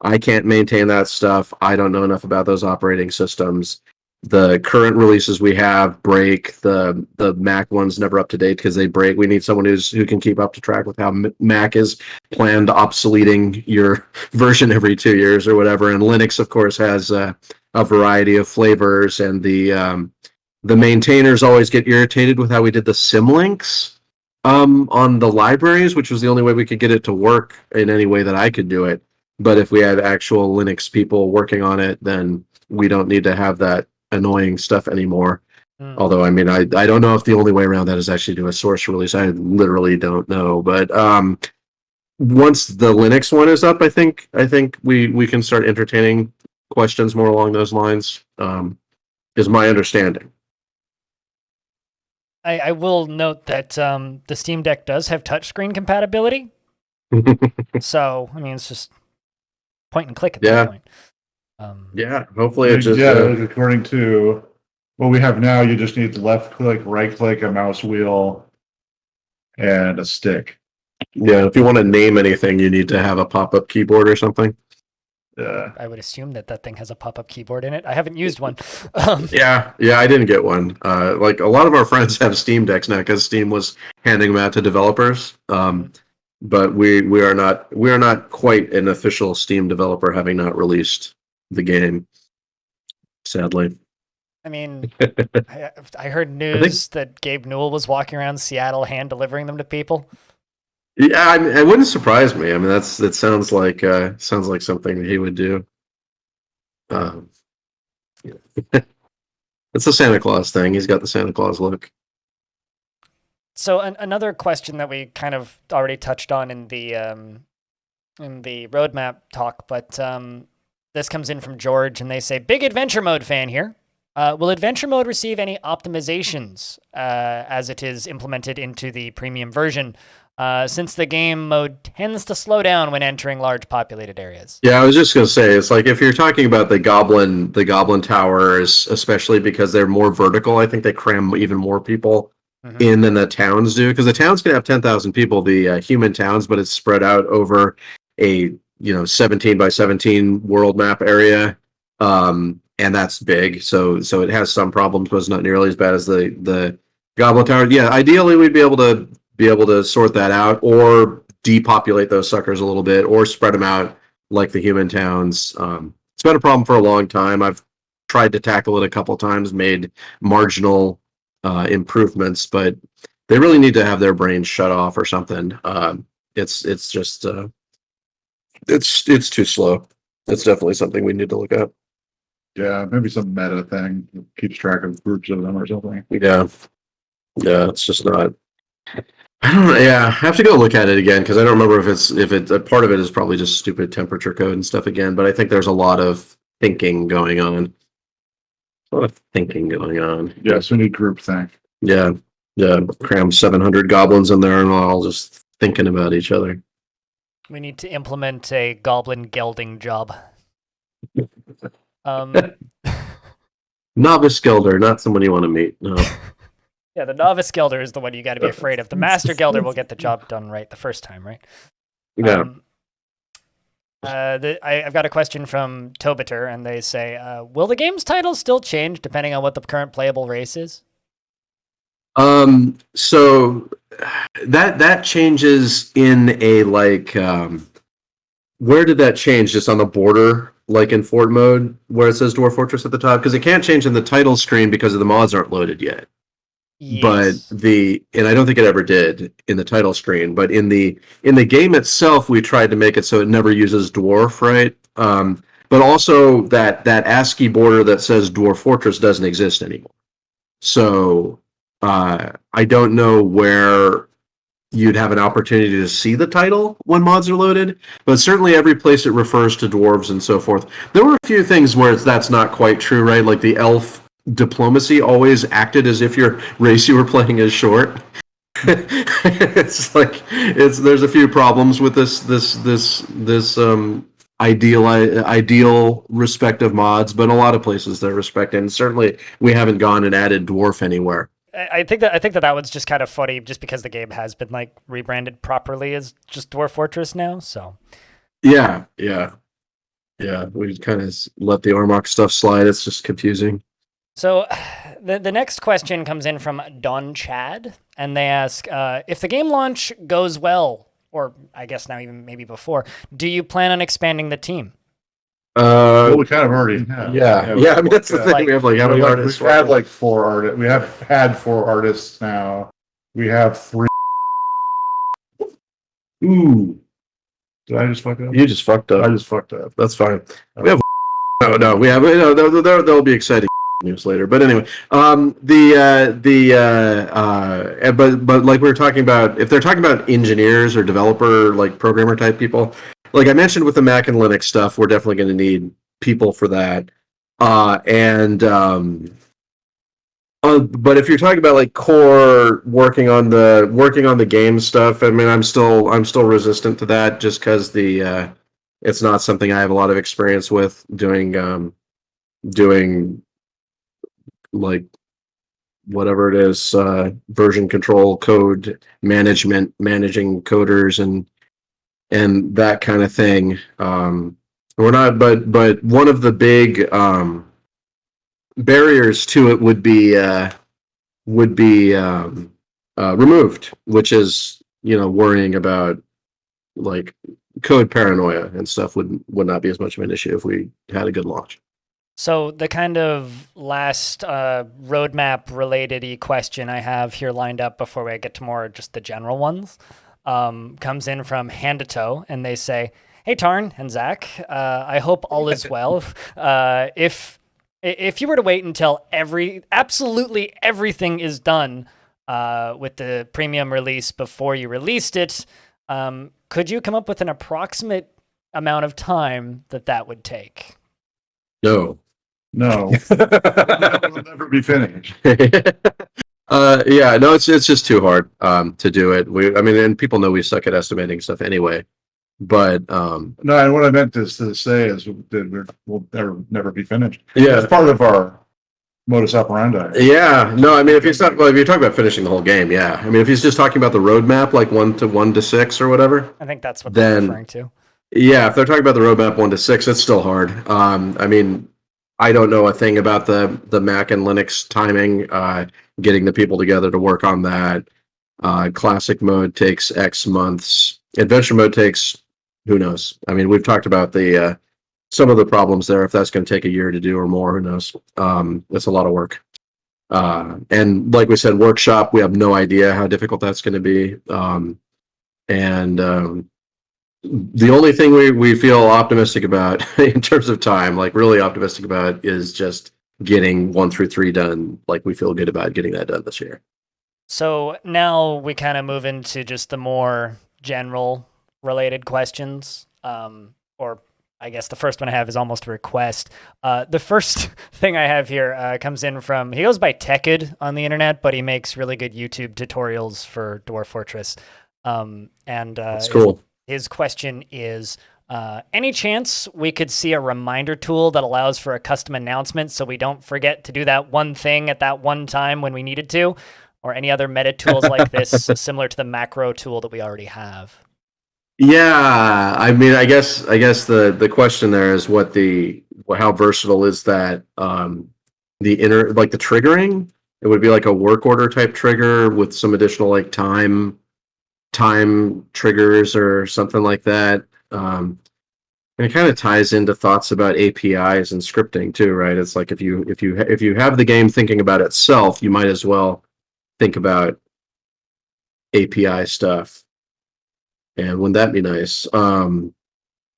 I can't maintain that stuff. I don't know enough about those operating systems. The current releases we have break. The Mac one's never up to date because they break. We need someone who can keep up to track with how Mac is planned obsoleting your version every 2 years or whatever. And Linux, of course, has a variety of flavors, and the maintainers always get irritated with how we did the symlinks on the libraries, which was the only way we could get it to work in any way that I could do it. But if we had actual Linux people working on it, then we don't need to have that annoying stuff anymore. Although, I mean, I don't know if the only way around that is actually do a source release. I literally don't know. But once the Linux one is up, I think we can start entertaining questions more along those lines, is my understanding. I will note that the Steam Deck does have touchscreen compatibility. So, I mean, it's just point and click at that point. Hopefully it's just... according to what we have now, you just need left click, right click, a mouse wheel, and a stick. Yeah, if you want to name anything, you need to have a pop-up keyboard or something. I would assume that thing has a pop-up keyboard in it. I haven't used one. Yeah, I didn't get one. Like, a lot of our friends have Steam Decks now because Steam was handing them out to developers. But we are not quite an official Steam developer, having not released the game, sadly. I mean, I heard news that Gabe Newell was walking around Seattle hand delivering them to people. Yeah, I mean, it wouldn't surprise me. I mean, that sounds like something that he would do. It's a Santa Claus thing. He's got the Santa Claus look. So another question that we kind of already touched on in the roadmap talk, but this comes in from George, and they say, big adventure mode fan here. Will adventure mode receive any optimizations as it is implemented into the premium version, since the game mode tends to slow down when entering large populated areas? Yeah, I was just going to say, it's like if you're talking about the goblin towers, especially because they're more vertical, I think they cram even more people in than the towns do, because the towns can have 10,000 people, the human towns, but it's spread out over a 17 by 17 world map area, and that's big, so it has some problems, but it's not nearly as bad as the goblin tower. Yeah, ideally we'd be able to sort that out, or depopulate those suckers a little bit, or spread them out like the human towns. It's been a problem for a long time. I've tried to tackle it a couple times, made marginal improvements, but they really need to have their brains shut off or something. It's just it's too slow. It's definitely something we need to look at. Yeah, maybe some meta thing that keeps track of groups of them or something. Yeah. Yeah, it's just not. I don't know. Yeah, I have to go look at it again because I don't remember if it's a part of it is probably just stupid temperature code and stuff again. But I think there's a lot of thinking going on. A lot of thinking going on. Yes, we need group think. Yeah, yeah. Cram 700 goblins in there and all just thinking about each other. We need to implement a goblin gelding job. Novice Gelder, not someone you want to meet. No. Yeah, the novice gelder is the one you got to be afraid of. The master gelder will get the job done right the first time, right? Yeah. I've got a question from Tobiter, and they say, will the game's title still change depending on what the current playable race is? So that changes in a where did that change? Just on the border, like in Fort mode, where it says Dwarf Fortress at the top? Because it can't change in the title screen because the mods aren't loaded yet. Yes. But and I don't think it ever did in the title screen, but in the game itself, we tried to make it so it never uses dwarf, right? But also that ASCII border that says Dwarf Fortress doesn't exist anymore. So I don't know where you'd have an opportunity to see the title when mods are loaded, but certainly every place it refers to dwarves and so forth. There were a few things where that's not quite true, right? Like the elf diplomacy always acted as if your race you were playing is short. It's like there's a few problems with this ideal respect of mods, but in a lot of places they're respected, and certainly we haven't gone and added dwarf anywhere. I think that was just kind of funny, just because the game has been like rebranded properly as just Dwarf Fortress now. So yeah, we kind of let the Ormoc stuff slide. It's just confusing. So the next question comes in from Don Chad, and they ask, if the game launch goes well, or I guess now even maybe before, do you plan on expanding the team? Well, we kind of already have. Yeah. I mean, that's the thing. We have how many artists? We've had 4 artists. We have had 4 artists now. We have 3. Ooh. Did I just fuck up? You just fucked up. I just fucked up. That's fine. We have no. We have there'll be exciting news later. But anyway, but like we were talking about, if they're talking about engineers or developer, like programmer type people, like I mentioned with the Mac and Linux stuff, we're definitely going to need people for that. But if you're talking about like core working on the game stuff, I mean, I'm still resistant to that, just because it's not something I have a lot of experience with doing like whatever it is, version control, code management, managing coders and that kind of thing. We're not, but one of the big barriers to it would be removed, which is, worrying about like code paranoia and stuff would not be as much of an issue if we had a good launch. So the kind of last roadmap related question I have here lined up before we get to more just the general ones comes in from Handito, and they say, "Hey Tarn and Zach, I hope all is well. If you were to wait until absolutely everything is done with the premium release before you released it, could you come up with an approximate amount of time that would take?" No. That will never be finished. Yeah, no, it's just too hard to do it. And people know we suck at estimating stuff anyway. But no, and what I meant to say is that we'll never be finished. Yeah, it's part of our modus operandi. Yeah, no, I mean, if you're talking about finishing the whole game, yeah. I mean, if he's just talking about the roadmap, like 1 to 6 or whatever, I think that's what they're referring to. Yeah, if they're talking about the roadmap 1 to 6, it's still hard. I mean, I don't know a thing about the Mac and Linux timing, getting the people together to work on that. Classic mode takes X months. Adventure mode takes, who knows? I mean, we've talked about some of the problems there. If that's going to take a year to do or more, who knows? It's a lot of work. And like we said, workshop, we have no idea how difficult that's going to be. The only thing we feel optimistic about in terms of time, like really optimistic about, is just getting 1 through 3 done. Like we feel good about getting that done this year. So now we kind of move into just the more general related questions. Or I guess the first one I have is almost a request. The first thing I have here comes in from, he goes by Tekid on the internet, but he makes really good YouTube tutorials for Dwarf Fortress. That's cool. His question is, any chance we could see a reminder tool that allows for a custom announcement so we don't forget to do that one thing at that one time when we needed to? Or any other meta tools like this, similar to the macro tool that we already have? Yeah, I mean, I guess the question there is how versatile is that? The triggering. It would be like a work order type trigger with some additional like time triggers or something like that. And it kind of ties into thoughts about APIs and scripting too, right? It's like if you have the game thinking about itself, you might as well think about API stuff. And wouldn't that be nice?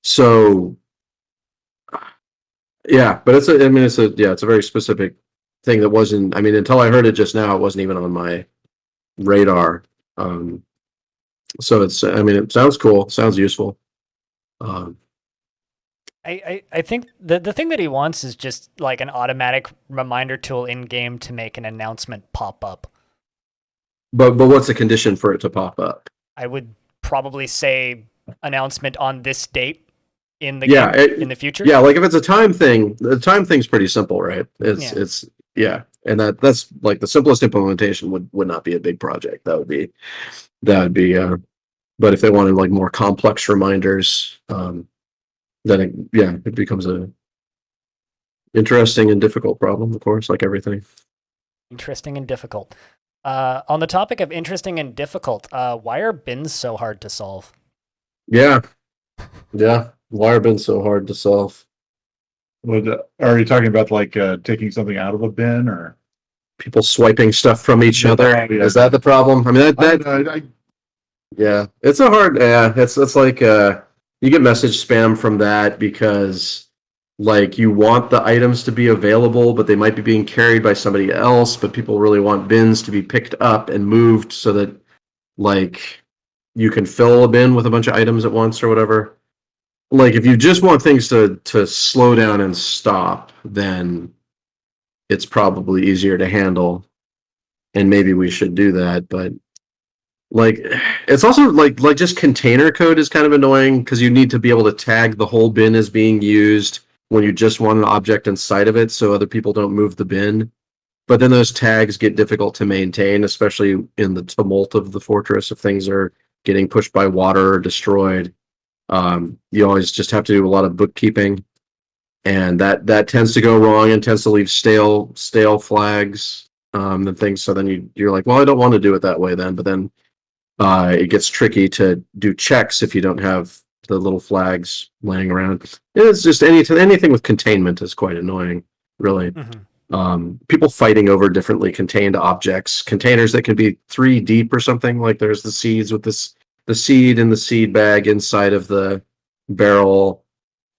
So yeah, but it's a very specific thing that wasn't, I mean, until I heard it just now, it wasn't even on my radar. So it sounds cool, sounds useful. I think the thing that he wants is just like an automatic reminder tool in game to make an announcement pop up. But what's the condition for it to pop up? I would probably say announcement on this date in the game in the future. Yeah, like if it's a time thing, the time thing's pretty simple, right? It's and that's like the simplest implementation would not be a big project. That would be but if they wanted like more complex reminders, then it becomes a interesting and difficult problem, of course, like everything. Interesting and difficult. On the topic of interesting and difficult, why are bins so hard to solve? Yeah. Why are bins so hard to solve? Are you talking about like taking something out of a bin, or people swiping stuff from each other? Yeah. Is that the problem? I mean, yeah, it's a hard. Yeah, it's like you get message spam from that because like you want the items to be available, but they might be being carried by somebody else. But people really want bins to be picked up and moved so that like you can fill a bin with a bunch of items at once or whatever. Like if you just want things to slow down and stop, then it's probably easier to handle, and maybe we should do that. But like it's also like just container code is kind of annoying because you need to be able to tag the whole bin as being used when you just want an object inside of it so other people don't move the bin. But then those tags get difficult to maintain, especially in the tumult of the fortress if things are getting pushed by water or destroyed. You always just have to do a lot of bookkeeping, and that tends to go wrong and tends to leave stale flags and things. So then you're like, well, I don't want to do it that way then. But then it gets tricky to do checks if you don't have the little flags laying around. It's just anything with containment is quite annoying, really. Mm-hmm. People fighting over differently contained objects, containers that can be 3 deep or something. Like there's the seeds with the seed in the seed bag inside of the barrel,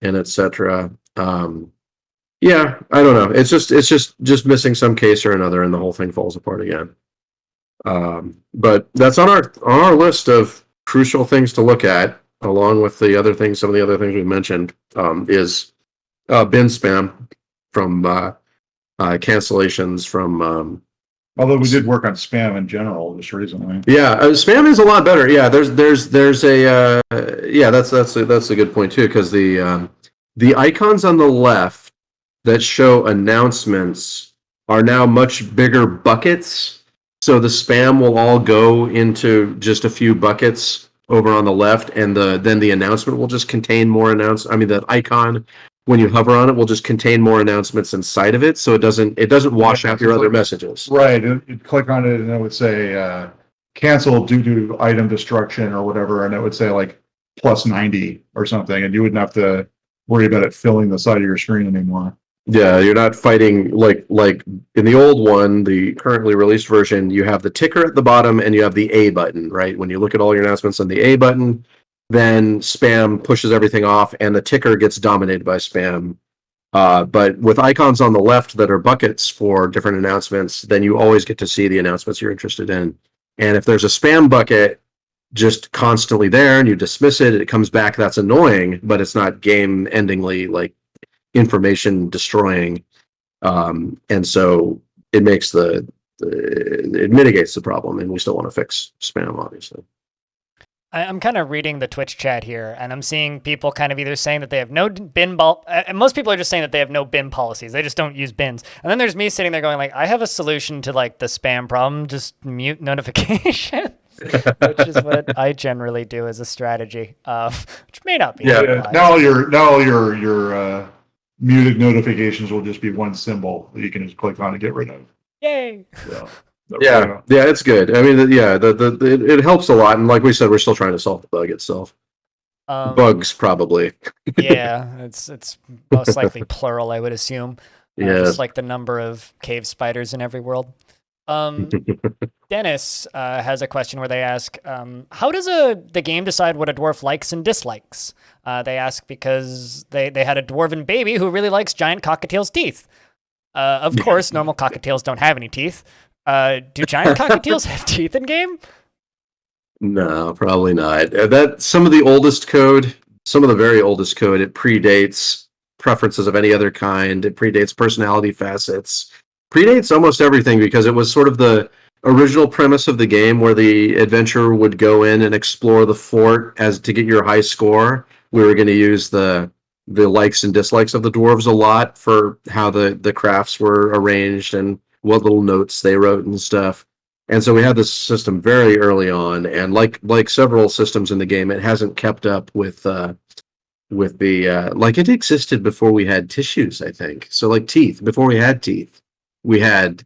and etc. Yeah, I don't know. It's just missing some case or another, and the whole thing falls apart again. But that's on our list of crucial things to look at, along with some of the other things we mentioned, is bin spam from cancellations from. Although we did work on spam in general just recently. Yeah, spam is a lot better. Yeah, there's a that's a good point too, because the icons on the left that show announcements are now much bigger buckets. So the spam will all go into just a few buckets over on the left, and then the announcement will just contain more the icon, when you hover on it, will just contain more announcements inside of it, so it doesn't wash out your other messages. Right. You'd click on it and it would say cancel due to item destruction or whatever, and it would say like plus 90 or something, and you wouldn't have to worry about it filling the side of your screen anymore. Yeah, you're not fighting like in the old one, the currently released version, you have the ticker at the bottom and you have the A button, right? When you look at all your announcements on the A button, then spam pushes everything off, and the ticker gets dominated by spam. But with icons on the left that are buckets for different announcements, then you always get to see the announcements you're interested in. And if there's a spam bucket just constantly there and you dismiss it, it comes back, that's annoying, but it's not game endingly like information destroying. And so it makes it mitigates the problem, and we still want to fix spam, obviously. I'm kind of reading the Twitch chat here, and I'm seeing people kind of either saying that they have no bin and most people are just saying that they have no bin policies. They just don't use bins. And then there's me sitting there going like, I have a solution to like the spam problem, just mute notifications, which is what I generally do as a strategy, which may not be. Yeah. Now your muted notifications will just be one symbol that you can just click on and get rid of. Yay. Yeah, it's good. I mean, it helps a lot, and like we said, we're still trying to solve the bug itself. Bugs, probably. Yeah, it's most likely plural, I would assume. Yeah, just like the number of cave spiders in every world. Dennis has a question where they ask, how does the game decide what a dwarf likes and dislikes? They ask because they had a dwarven baby who really likes giant cockatiel's teeth. Of course, normal cockatiels don't have any teeth. Do giant cockatiels have teeth in game? No, probably not. Some of the oldest code, some of the very oldest code, it predates preferences of any other kind. It predates personality facets. Predates almost everything, because it was sort of the original premise of the game where the adventurer would go in and explore the fort as to get your high score. We were going to use the likes and dislikes of the dwarves a lot for how the crafts were arranged and what little notes they wrote and stuff. And so we had this system very early on, and like several systems in the game, it hasn't kept up with the like it existed before we had tissues, I think. So like teeth, before we had teeth, we had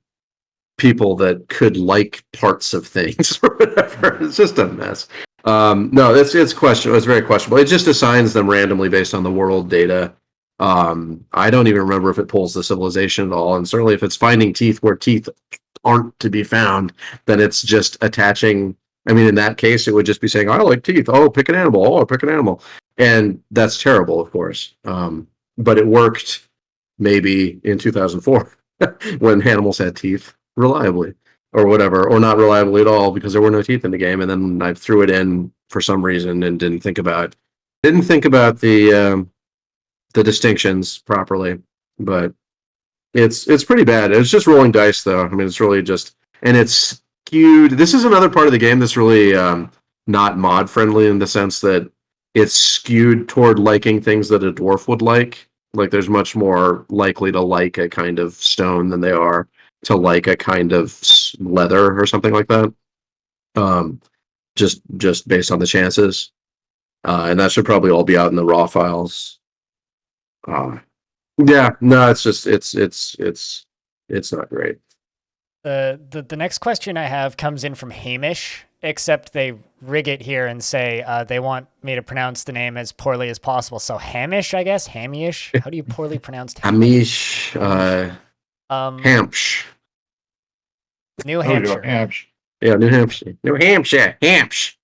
people that could like parts of things or whatever. It's just a mess. No, it's questionable. It's very questionable. It just assigns them randomly based on the world data. I don't even remember if it pulls the civilization at all, and certainly if it's finding teeth where teeth aren't to be found, then it's just attaching. I mean, in that case, it would just be saying, "I like teeth. Oh, pick an animal. Oh, pick an animal," and that's terrible, of course. But it worked maybe in 2004 when animals had teeth reliably, or whatever, or not reliably at all because there were no teeth in the game. And then I threw it in for some reason and didn't think about the distinctions properly. But it's pretty bad. It's just rolling dice, though. I mean, it's really just, and it's skewed. This is another part of the game that's really not mod friendly, in the sense that it's skewed toward liking things that a dwarf would like. Like, there's much more likely to like a kind of stone than they are to like a kind of leather or something like that. Just based on the chances. And that should probably all be out in the raw files. Yeah, no, it's just it's not great. The next question I have comes in from Hamish, except they rig it here and say they want me to pronounce the name as poorly as possible. So Hamish, I guess, Hamish. How do you poorly pronounce Hamish? Hampshire. New Hampshire. Hampshire. Yeah, New Hampshire. New Hampshire. Hampshire.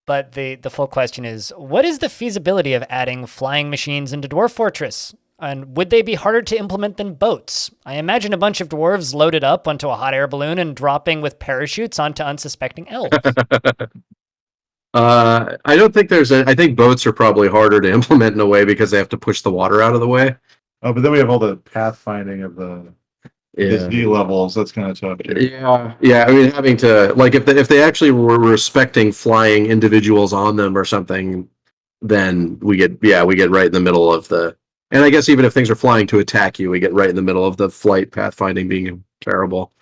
But the full question is, what is the feasibility of adding flying machines into Dwarf Fortress? And would they be harder to implement than boats? I imagine a bunch of dwarves loaded up onto a hot air balloon and dropping with parachutes onto unsuspecting elves. I don't think I think boats are probably harder to implement in a way because they have to push the water out of the way. Oh, but then we have all the pathfinding of the sea levels. That's kind of tough too. Yeah. I mean, having to, like, if they actually were respecting flying individuals on them or something, then we get right in the middle of the. And I guess even if things are flying to attack you, we get right in the middle of the flight pathfinding being terrible.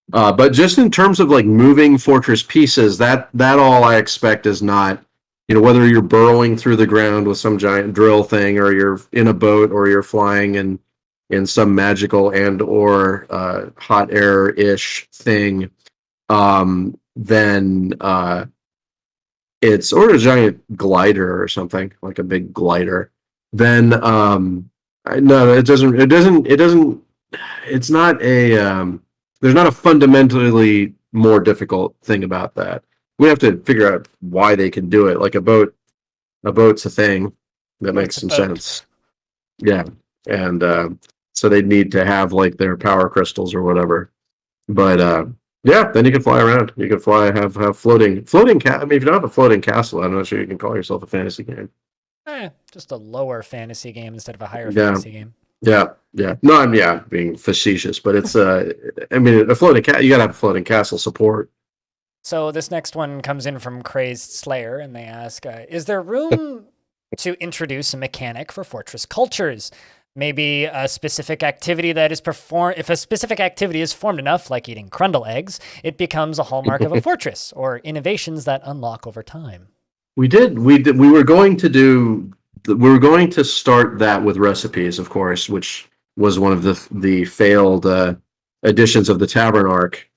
But just in terms of like moving fortress pieces, that all I expect is not, whether you're burrowing through the ground with some giant drill thing, or you're in a boat, or you're flying in some magical and or hot air-ish thing, then it's, or a giant glider or something, like a big glider. Then no, it doesn't. It's not a. There's not a fundamentally more difficult thing about that. we have to figure out why they can do it. Like a boat's a thing that makes some sense. Yeah, and so they need to have like their power crystals or whatever. But yeah, then you can fly around. You can fly, have floating. I mean, if you don't have a floating castle, I'm not sure you can call yourself a fantasy game. Just a lower fantasy game instead of a higher Yeah. fantasy game. Yeah. No, I'm being facetious, but it's I mean, a floating you gotta have a floating castle support. So this next one comes in from Crazed Slayer, and they ask, is there room to introduce a mechanic for fortress cultures? Maybe a specific activity that is performed. If a specific activity is formed enough, like eating crundle eggs, it becomes a hallmark of a fortress, or innovations that unlock over time. We were going to start that with recipes, of course, which was one of the failed editions of the Tavern Arc,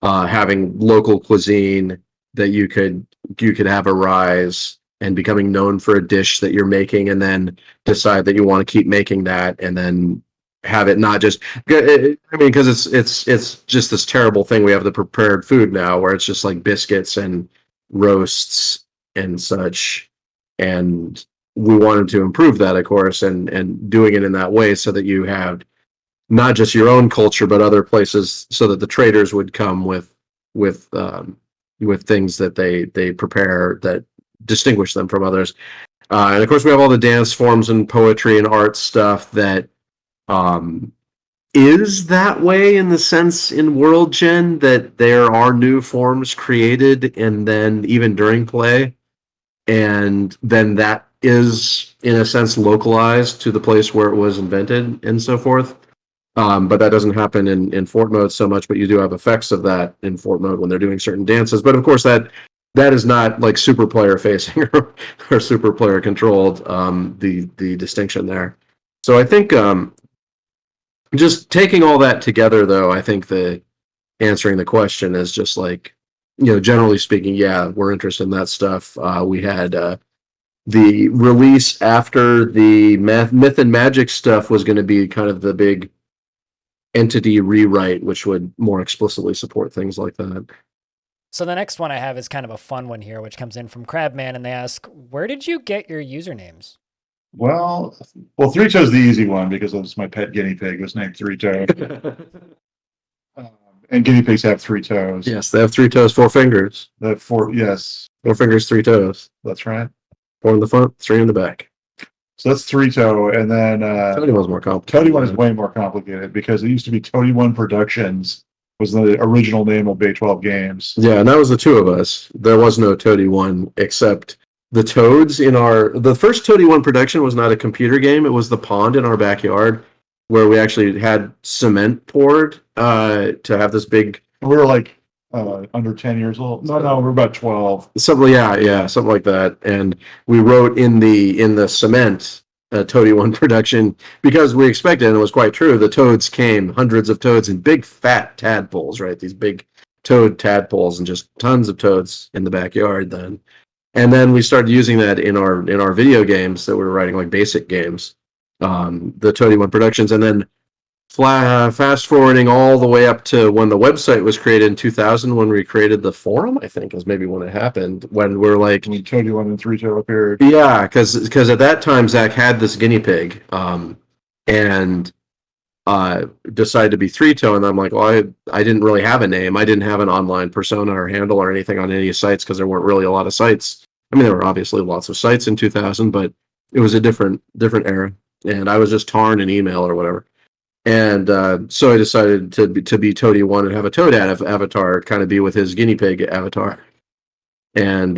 having local cuisine that you could have arise and becoming known for a dish that you're making, and then decide that you want to keep making that, and then have it not just. I mean, because it's just this terrible thing. We have the prepared food now, where it's just like biscuits and roasts and such, and we wanted to improve that, of course, and doing it in that way so that you have not just your own culture but other places, so that the traders would come with things that they prepare that distinguish them from others. And of course, we have all the dance forms and poetry and art stuff that is that way, in the sense in World Gen that there are new forms created, and then even during play, and then that is in a sense localized to the place where it was invented and so forth. But that doesn't happen in Fort mode so much, but you do have effects of that in Fort mode when they're doing certain dances. But of course, that is not like super player facing or super player controlled, the distinction there. So I think just taking all that together, though, I think answering the question is just like, generally speaking, yeah, we're interested in that stuff. We had the release after the myth and magic stuff was going to be kind of the big entity rewrite, which would more explicitly support things like that. So the next one I have is kind of a fun one here, which comes in from Crabman, and they ask, where did you get your usernames? Well, Threetoe's the easy one because it was my pet guinea pig. It was named Threetoe. And guinea pigs have 3 toes. Yes, they have 3 toes, 4 fingers. Yes. 4 fingers, 3 toes. That's right. 4 in the front, 3 in the back. So that's Threetoe, and then Toady one's more complicated. Toady one is way more complicated because it used to be Toady One Productions was the original name of Bay 12 Games. Yeah, and that was the 2 of us. There was no Toady One except the toads in the first Toady One production was not a computer game. It was the pond in our backyard where we actually had cement poured to have this big. We were like under 10 years old. No, we're about 12. Something like that. And we wrote in the cement Toady One production because we expected, and it was quite true. The toads came, hundreds of toads in big fat tadpoles, right? These big toad tadpoles, and just tons of toads in the backyard then. And then we started using that in our video games that we were writing, like basic games, the Toady One productions, and then fast forwarding all the way up to when the website was created in 2000, when we created the forum, I think is maybe when it happened, when we're like, when Toady One and Threetoe appeared. Yeah, because at that time Zach had this guinea pig, and decided to be Threetoe, and I'm like, well, I didn't really have a name. I didn't have an online persona or handle or anything on any sites because there weren't really a lot of sites. I mean, there were obviously lots of sites in 2000, but it was a different era, and I was just Tarn in email or whatever. And so I decided to be Toady One and have a toad avatar, kind of be with his guinea pig avatar. And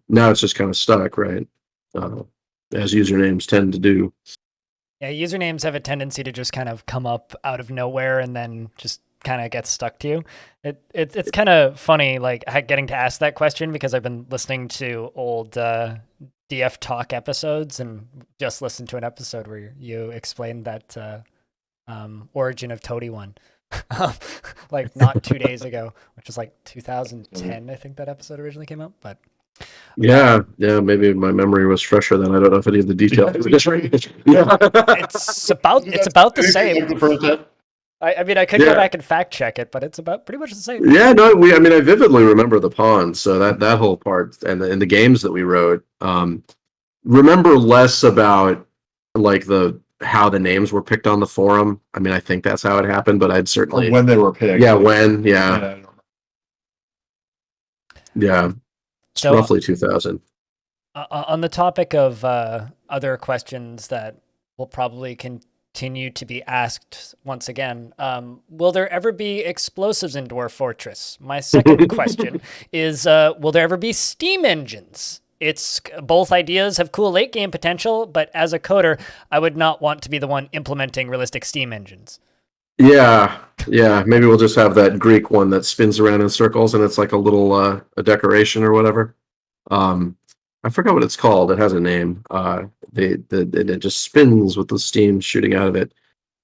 now it's just kind of stuck, right? As usernames tend to do. Yeah, usernames have a tendency to just kind of come up out of nowhere and then just kind of get stuck to you. It's kind of funny, like getting to ask that question, because I've been listening to old DF Talk episodes and just listened to an episode where you explained that origin of Toady One, like not 2 days ago, which was like 2010, I think that episode originally came out. But yeah, maybe my memory was fresher then. I don't know if any of the details. it's about the same. I mean, I could go back and fact check it, but it's about pretty much the same. Yeah, no, I mean, I vividly remember the pawns, so that whole part and the games that we wrote. Remember less about like how the names were picked on the forum. I mean, I think that's how it happened, but I'd certainly Or when they were picked. Yeah, yeah. It's So, roughly 2000. On the topic of other questions that will probably continue to be asked once again, will there ever be explosives in Dwarf Fortress? My second question is, will there ever be steam engines? It's both ideas have cool late game potential, but as a coder, I would not want to be the one implementing realistic steam engines. Yeah. Maybe we'll just have that Greek one that spins around in circles, and it's like a little a decoration or whatever. I forgot what it's called. It has a name. It just spins with the steam shooting out of it.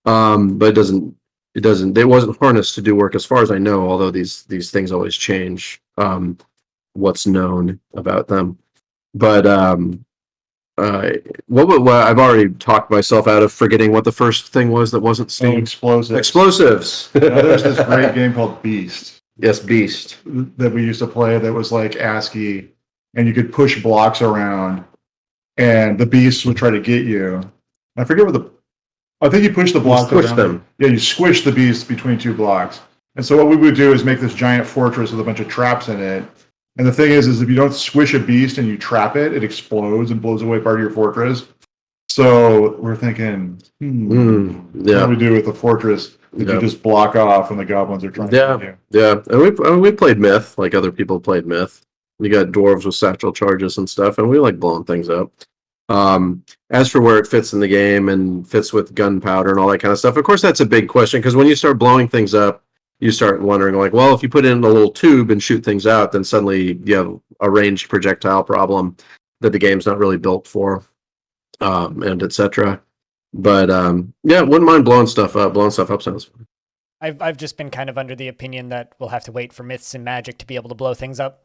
But it wasn't harnessed to do work as far as I know, although these things always change what's known about them. But I've already talked myself out of forgetting what the first thing was that wasn't steam. Explosives. Now, there's this great game called Beast. Yes, Beast. That we used to play that was like Ascii, and you could push blocks around, and the beasts would try to get you. I forget I think you push the blocks squish around. them. Yeah, you squish the beasts between two blocks. And so what we would do is make this giant fortress with a bunch of traps in it. And the thing is if you don't squish a beast and you trap it, it explodes and blows away part of your fortress. So we're thinking, what do we do with the fortress that you just block off when the goblins are trying to get you? Yeah, and we played Myth, like other people played Myth. You got dwarves with satchel charges and stuff, and we like blowing things up. As for where it fits in the game and fits with gunpowder and all that kind of stuff, of course, that's a big question, because when you start blowing things up, you start wondering, like, well, if you put it in a little tube and shoot things out, then suddenly you have a ranged projectile problem that the game's not really built for, and etc. But yeah, wouldn't mind blowing stuff up. Blowing stuff up sounds fun. I've just been kind of under the opinion that we'll have to wait for myths and magic to be able to blow things up.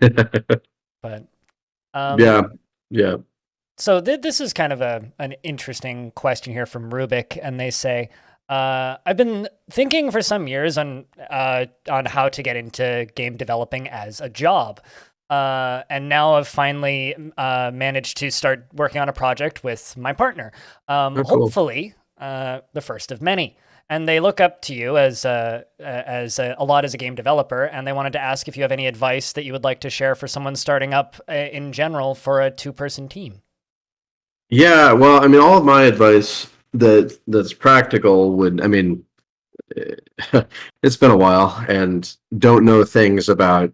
But yeah. So this is kind of an interesting question here from Rubik, and they say, I've been thinking for some years on how to get into game developing as a job. And now I've finally managed to start working on a project with my partner. Cool. Hopefully, the first of many. And they look up to you as a lot as a game developer, and they wanted to ask if you have any advice that you would like to share for someone starting up in general for a 2-person team. Yeah, well, I mean, all of my advice that's practical would, I mean, it's been a while, and don't know things about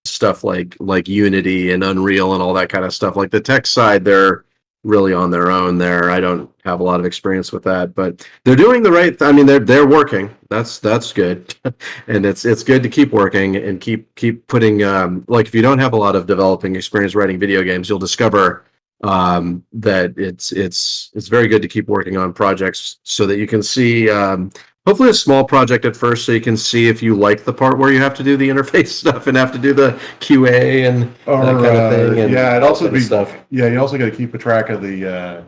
stuff like Unity and Unreal and all that kind of stuff. Like the tech side, they're really on their own there. I don't have a lot of experience with that, but they're doing the right. I mean, they're working. That's good, and it's good to keep working and keep putting. Like if you don't have a lot of developing experience writing video games, you'll discover that it's very good to keep working on projects so that you can see. Hopefully a small project at first, so you can see if you like the part where you have to do the interface stuff and have to do the QA and that kind of thing. And yeah, it also be stuff. Yeah, you also got to keep a track of the,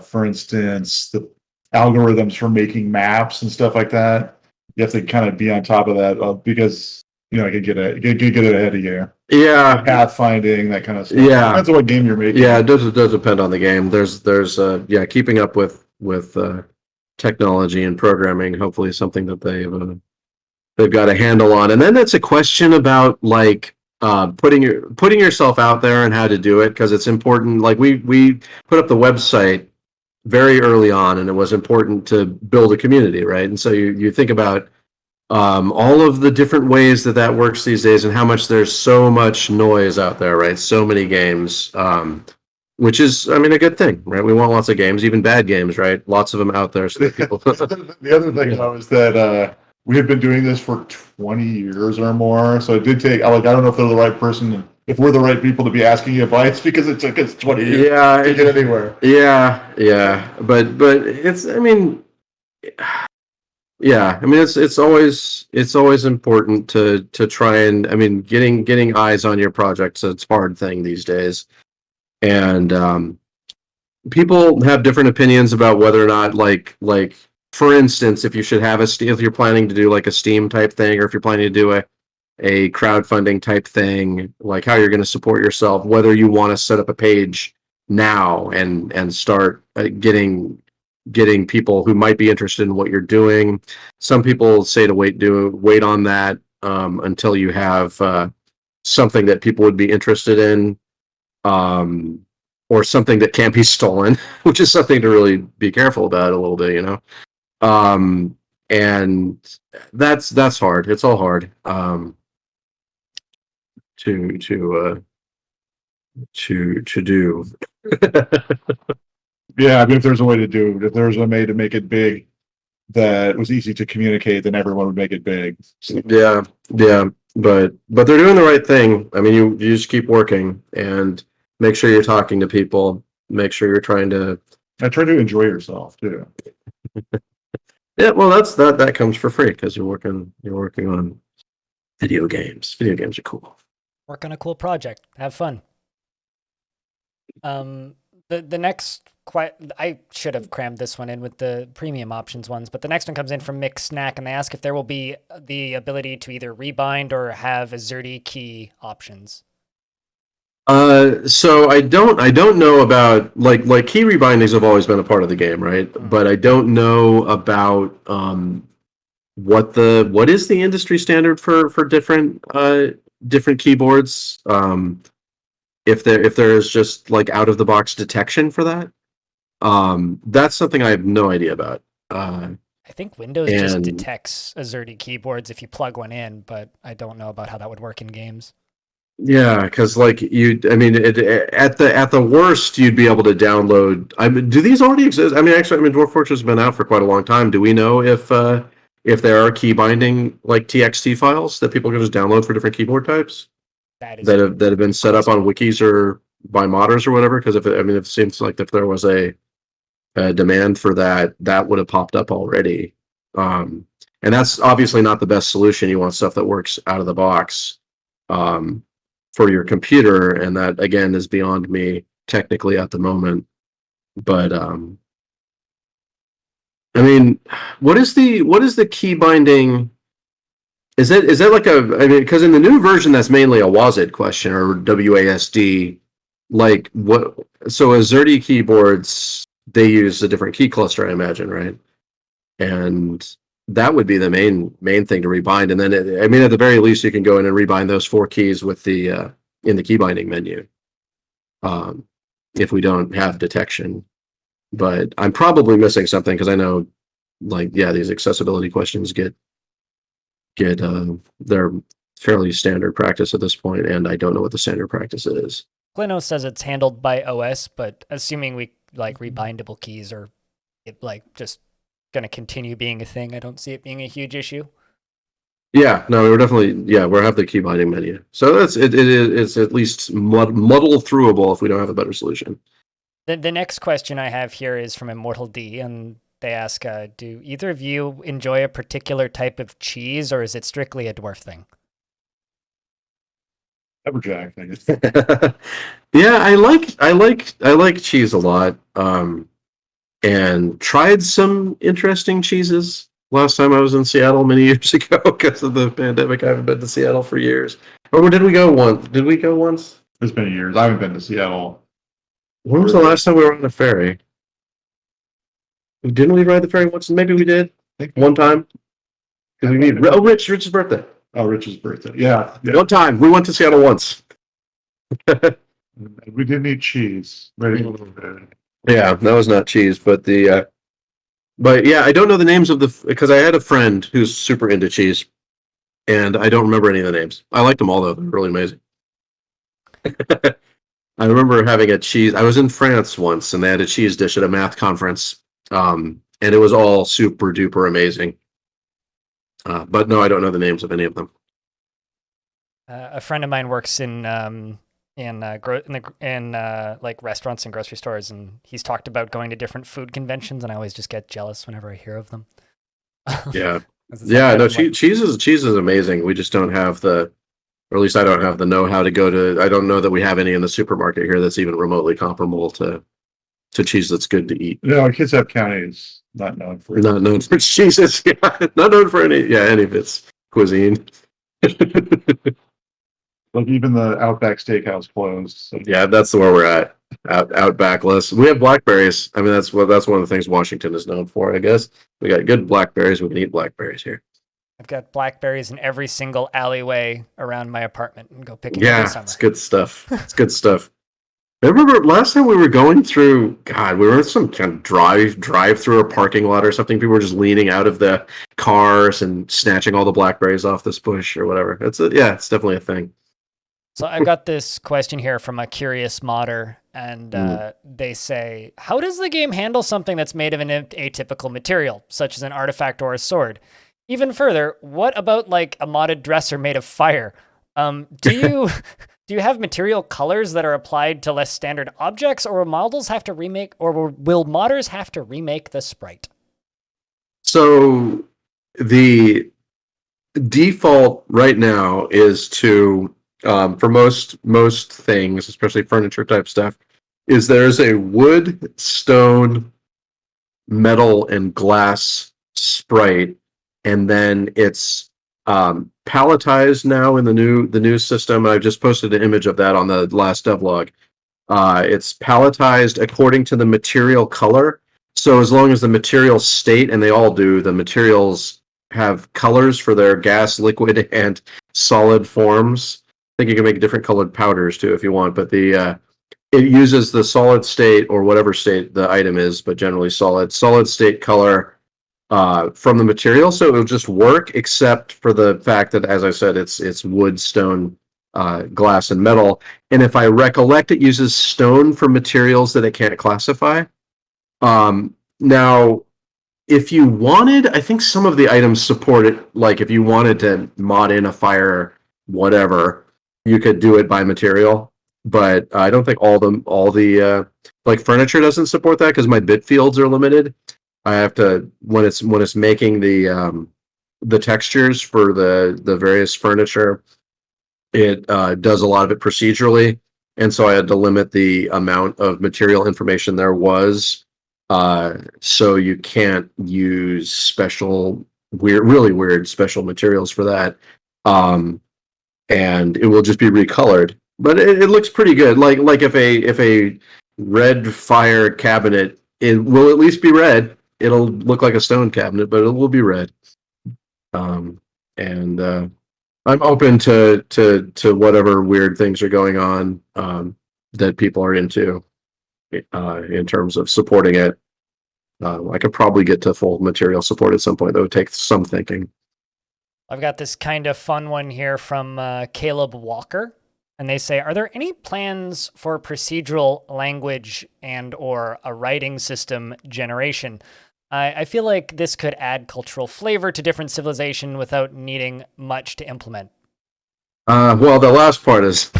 for instance, the algorithms for making maps and stuff like that. You have to kind of be on top of that because it can get it ahead of you. Yeah, pathfinding, that kind of stuff. Yeah, depends on what game you're making. Yeah, it does depend on the game. There's keeping up with technology and programming, hopefully something that they've got a handle on. And then it's a question about like putting yourself out there and how to do it, because it's important. Like we put up the website very early on, and it was important to build a community, right? And so you think about all of the different ways that works these days, and how much there's so much noise out there, right? So many games. Which is, I mean, a good thing, right? We want lots of games, even bad games, right? Lots of them out there so that people... The other thing, though, is that we have been doing this for 20 years or more, so it did take... I don't know if they're the right person, if we're the right people to be asking advice, because it took us 20 years to get anywhere. Yeah. But it's, I mean... Yeah, I mean, it's always important to try and, I mean, getting eyes on your projects, it's a hard thing these days. And people have different opinions about whether or not like for instance, if you should have if you're planning to do like a Steam type thing, or if you're planning to do a crowdfunding type thing, like how you're going to support yourself, whether you want to set up a page now and start getting people who might be interested in what you're doing. Some people say to wait on that until you have something that people would be interested in, or something that can't be stolen, which is something to really be careful about a little bit, you know. And that's hard. It's all hard to do. Yeah, I mean, if there's a way to do it, if there's a way to make it big that was easy to communicate, then everyone would make it big. So, Yeah, but they're doing the right thing. I mean, you just keep working and make sure you're talking to people. Make sure you're trying to. I try to enjoy yourself too. Yeah, well, that comes for free because you're working on video games. Video games are cool. Work on a cool project. Have fun. The next I should have crammed this one in with the premium options ones, but the next one comes in from Mix Snack, and they ask if there will be the ability to either rebind or have AZERTY key options. So I don't know about like key rebindings have always been a part of the game, right? But I don't know about what is the industry standard for different keyboards. If there is just like out of the box detection for that. That's something I have no idea about. I think Windows just detects AZERTY keyboards if you plug one in, but I don't know about how that would work in games. Yeah, because like at the worst, you'd be able to download. Do these already exist? Dwarf Fortress has been out for quite a long time. Do we know if there are key binding like TXT files that people can just download for different keyboard types that have been set up on wikis or by modders or whatever? Because it seems like if there was a demand for that would have popped up already. And that's obviously not the best solution. You want stuff that works out of the box. For your computer, and that again is beyond me technically at the moment. But what is the key binding? Is that like because in the new version that's mainly a WASD question or WASD. Like what? So AZERTY keyboards, they use a different key cluster, I imagine, right? And that would be the main thing to rebind, and then at the very least, you can go in and rebind those 4 keys with the in the key binding menu. If we don't have detection, but I'm probably missing something because I know, these accessibility questions get they're fairly standard practice at this point, and I don't know what the standard practice is. Glino says it's handled by OS, but assuming we rebindable keys are just going to continue being a thing, I don't see it being a huge issue. Yeah, no, we're definitely we have the key binding menu, so it's at least muddle throughable if we don't have a better solution. The next question I have here is from Immortal D, and they ask, do either of you enjoy a particular type of cheese, or is it strictly a dwarf thing? Everjack thing. Yeah, I like cheese a lot. And tried some interesting cheeses last time I was in Seattle many years ago because of the pandemic. I haven't been to Seattle for years. Or did we go once? Did we go once? It's been years. I haven't been to Seattle. When was the last time we were on the ferry? Didn't we ride the ferry once? Maybe we did. One time. Because we need Rich's birthday. Oh, Rich's birthday. Yeah. One time. We went to Seattle once. We did need cheese. Right. Yeah, that was not cheese, but but yeah, I don't know the names of because I had a friend who's super into cheese, and I don't remember any of the names. I liked them all though; they're really amazing. I remember having a cheese. I was in France once, and they had a cheese dish at a math conference, and it was all super duper amazing. But no, I don't know the names of any of them. A friend of mine works in restaurants and grocery stores, and he's talked about going to different food conventions, and I always just get jealous whenever I hear of them. Yeah. No, cheese is amazing. We just don't have or at least I don't have the know-how to go to. I don't know that we have any in the supermarket here that's even remotely comparable to to cheese that's good to eat. No, Kitsap County is not known for Not known for cheeses. Yeah, not known for any of its cuisine. Like even the Outback Steakhouse closed. So. Yeah, that's where we're at. Outbackless. We have blackberries. I mean, that's one of the things Washington is known for. I guess we got good blackberries. We can eat blackberries here. I've got blackberries in every single alleyway around my apartment and go picking Yeah, every summer. it's good stuff. It's good stuff. I remember last time we were going through, God, we were in some kind of drive through a parking lot or something. People were just leaning out of the cars and snatching all the blackberries off this bush or whatever. It's definitely a thing. So I've got this question here from a curious modder, and they say, how does the game handle something that's made of an atypical material, such as an artifact or a sword? Even further, what about like a modded dresser made of fire? Do you have material colors that are applied to less standard objects, or will modders have to remake the sprite? So the default right now is to, for most things, especially furniture type stuff, is there's a wood, stone, metal, and glass sprite, and then it's palletized now in the new system. I've just posted an image of that on the last devlog. It's palletized according to the material color. So as long as the material state, and they all do, the materials have colors for their gas, liquid, and solid forms. I think you can make different colored powders too if you want, but it uses the solid state or whatever state the item is, but generally solid state color from the material, so it'll just work, except for the fact that, as I said, it's wood, stone, glass, and metal. And if I recollect, it uses stone for materials that it can't classify. Now, if you wanted, I think some of the items support it. Like if you wanted to mod in a fire, whatever, you could do it by material. But I don't think all the like furniture doesn't support that because my bit fields are limited. I have to when it's making the textures for the various furniture, it does a lot of it procedurally, and so I had to limit the amount of material information there was. So you can't use really weird special materials for that, and it will just be recolored. But it looks pretty good. Like if a red fire cabinet, it will at least be red. It'll look like a stone cabinet, but it will be red. And I'm open to whatever weird things are going on that people are into in terms of supporting it. I could probably get to full material support at some point. That would take some thinking. I've got this kind of fun one here from Caleb Walker. And they say, are there any plans for procedural language and or a writing system generation? I feel like this could add cultural flavor to different civilization without needing much to implement. Well, the last part is,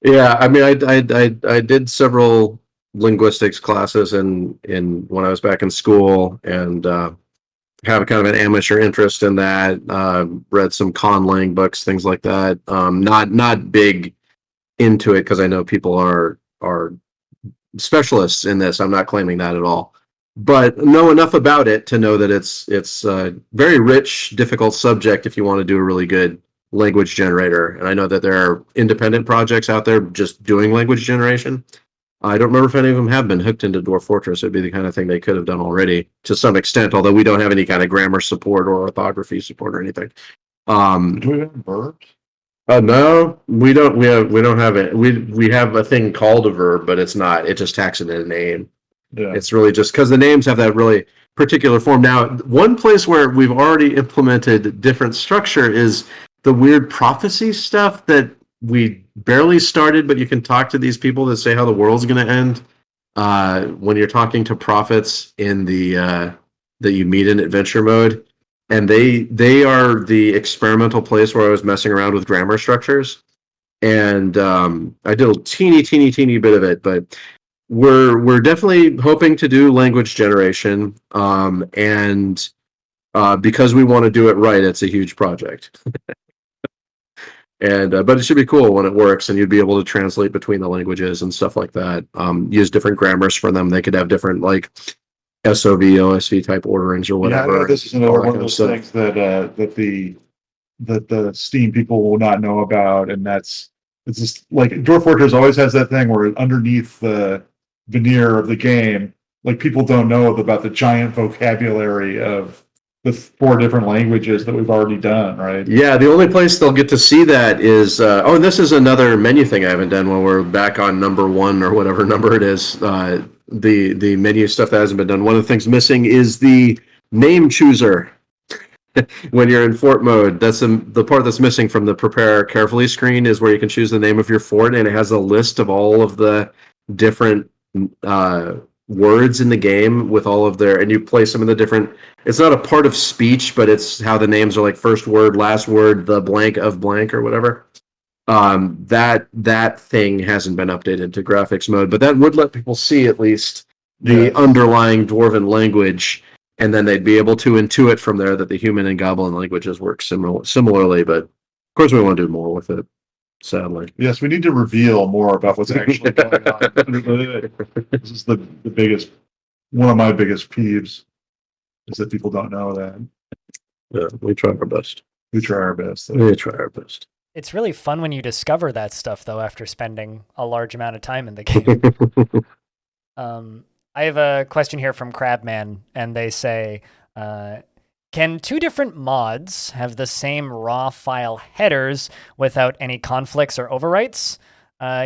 yeah. I mean, I did several linguistics classes in when I was back in school, and have kind of an amateur interest in that. Read some conlang books, things like that. Not big into it because I know people are specialists in this. I'm not claiming that at all, but know enough about it to know that it's a very rich, difficult subject if you want to do a really good language generator. And I know that there are independent projects out there just doing language generation. I don't remember if any of them have been hooked into Dwarf Fortress. It'd be the kind of thing they could have done already to some extent, although we don't have any kind of grammar support or orthography support or anything. Do we have verbs? No, we don't. We don't have it. We have a thing called a verb, but it's not. It just tacks it in a name. Yeah. It's really just because the names have that really particular form. Now, one place where we've already implemented different structure is the weird prophecy stuff that we barely started, but you can talk to these people that say how the world's going to end. When you're talking to prophets in the that you meet in adventure mode, and they are the experimental place where I was messing around with grammar structures, and I did a teeny bit of it, but we're definitely hoping to do language generation, and because we want to do it right, it's a huge project. And but it should be cool when it works, and you'd be able to translate between the languages and stuff like that. Use different grammars for them. They could have different like SOV, OSV type orderings or Yeah, I whatever. know this is another one of those things that the Steam people will not know about, and it's just like Dwarf Fortress always has that thing where underneath the veneer of the game, like people don't know about the giant vocabulary of the 4 different languages that we've already done, right? Yeah, the only place they'll get to see that is and this is another menu thing I haven't done when we're back on number 1 or whatever number it is. The menu stuff that hasn't been done. One of the things missing is the name chooser. When you're in fort mode, that's the part that's missing from the prepare carefully screen is where you can choose the name of your fort, and it has a list of all of the different words in the game with all of their, and you place them in the different, it's not a part of speech, but it's how the names are like first word, last word, the blank of blank or whatever. That thing hasn't been updated to graphics mode, but that would let people see at least the underlying Dwarven language, and then they'd be able to intuit from there that the human and goblin languages work similarly, but of course we want to do more with it, sadly. Yes, we need to reveal more about what's actually going on. This is the biggest, one of my biggest peeves, is that people don't know that. Yeah, we try our best. We try our best. We try our best. It's really fun when you discover that stuff, though, after spending a large amount of time in the game. I have a question here from Crabman, and they say, can 2 different mods have the same raw file headers without any conflicts or overwrites?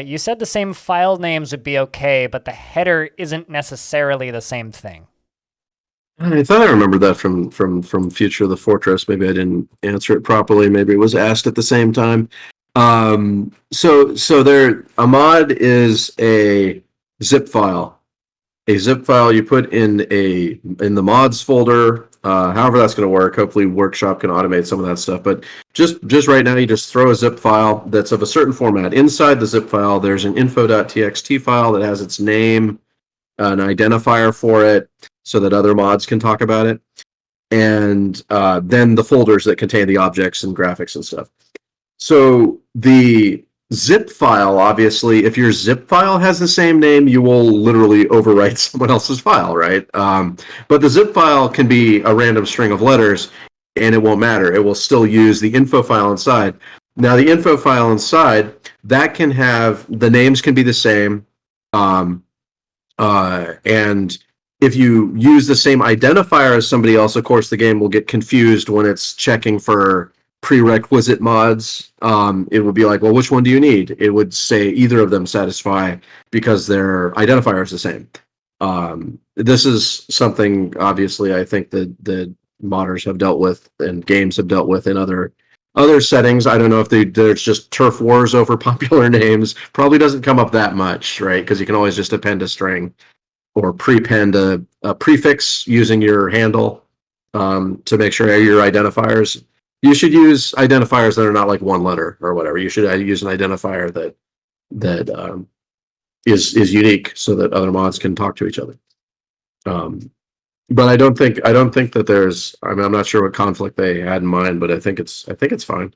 You said the same file names would be okay, but the header isn't necessarily the same thing. I thought I remembered that from Future of the Fortress. Maybe I didn't answer it properly. Maybe it was asked at the same time. So there, a mod is a zip file. A zip file you put in the mods folder. However that's going to work. Hopefully Workshop can automate some of that stuff. But just right now, you just throw a zip file that's of a certain format. Inside the zip file, there's an info.txt file that has its name, an identifier for it, so that other mods can talk about it, and then the folders that contain the objects and graphics and stuff. So the zip file, obviously, if your zip file has the same name, you will literally overwrite someone else's file, right? But the zip file can be a random string of letters, and it won't matter. It will still use the info file inside. Now, the info file inside, that can have, the names can be the same, and if you use the same identifier as somebody else, of course, the game will get confused when it's checking for prerequisite mods. It would be like, well, which one do you need? It would say either of them satisfy because their identifier is the same. This is something, obviously, I think that the modders have dealt with and games have dealt with in other settings. I don't know if there's just turf wars over popular names. Probably doesn't come up that much, right? Because you can always just append a string or prepend a prefix using your handle to make sure your identifiers. You should use identifiers that are not like one letter or whatever. You should use an identifier that is unique so that other mods can talk to each other. But I don't think that there's. I mean, I'm not sure what conflict they had in mind, but I think it's fine.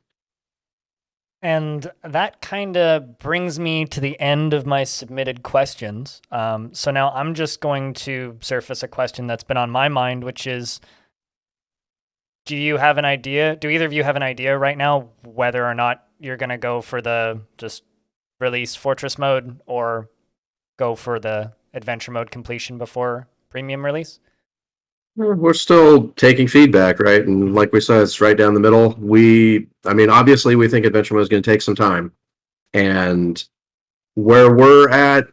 And that kind of brings me to the end of my submitted questions. So now I'm just going to surface a question that's been on my mind, which is, do you have an idea? Do either of you have an idea right now whether or not you're going to go for the just release Fortress mode or go for the adventure mode completion before premium release? We're still taking feedback, right? And like we said, it's right down the middle. Obviously, we think adventure mode is going to take some time. And where we're at,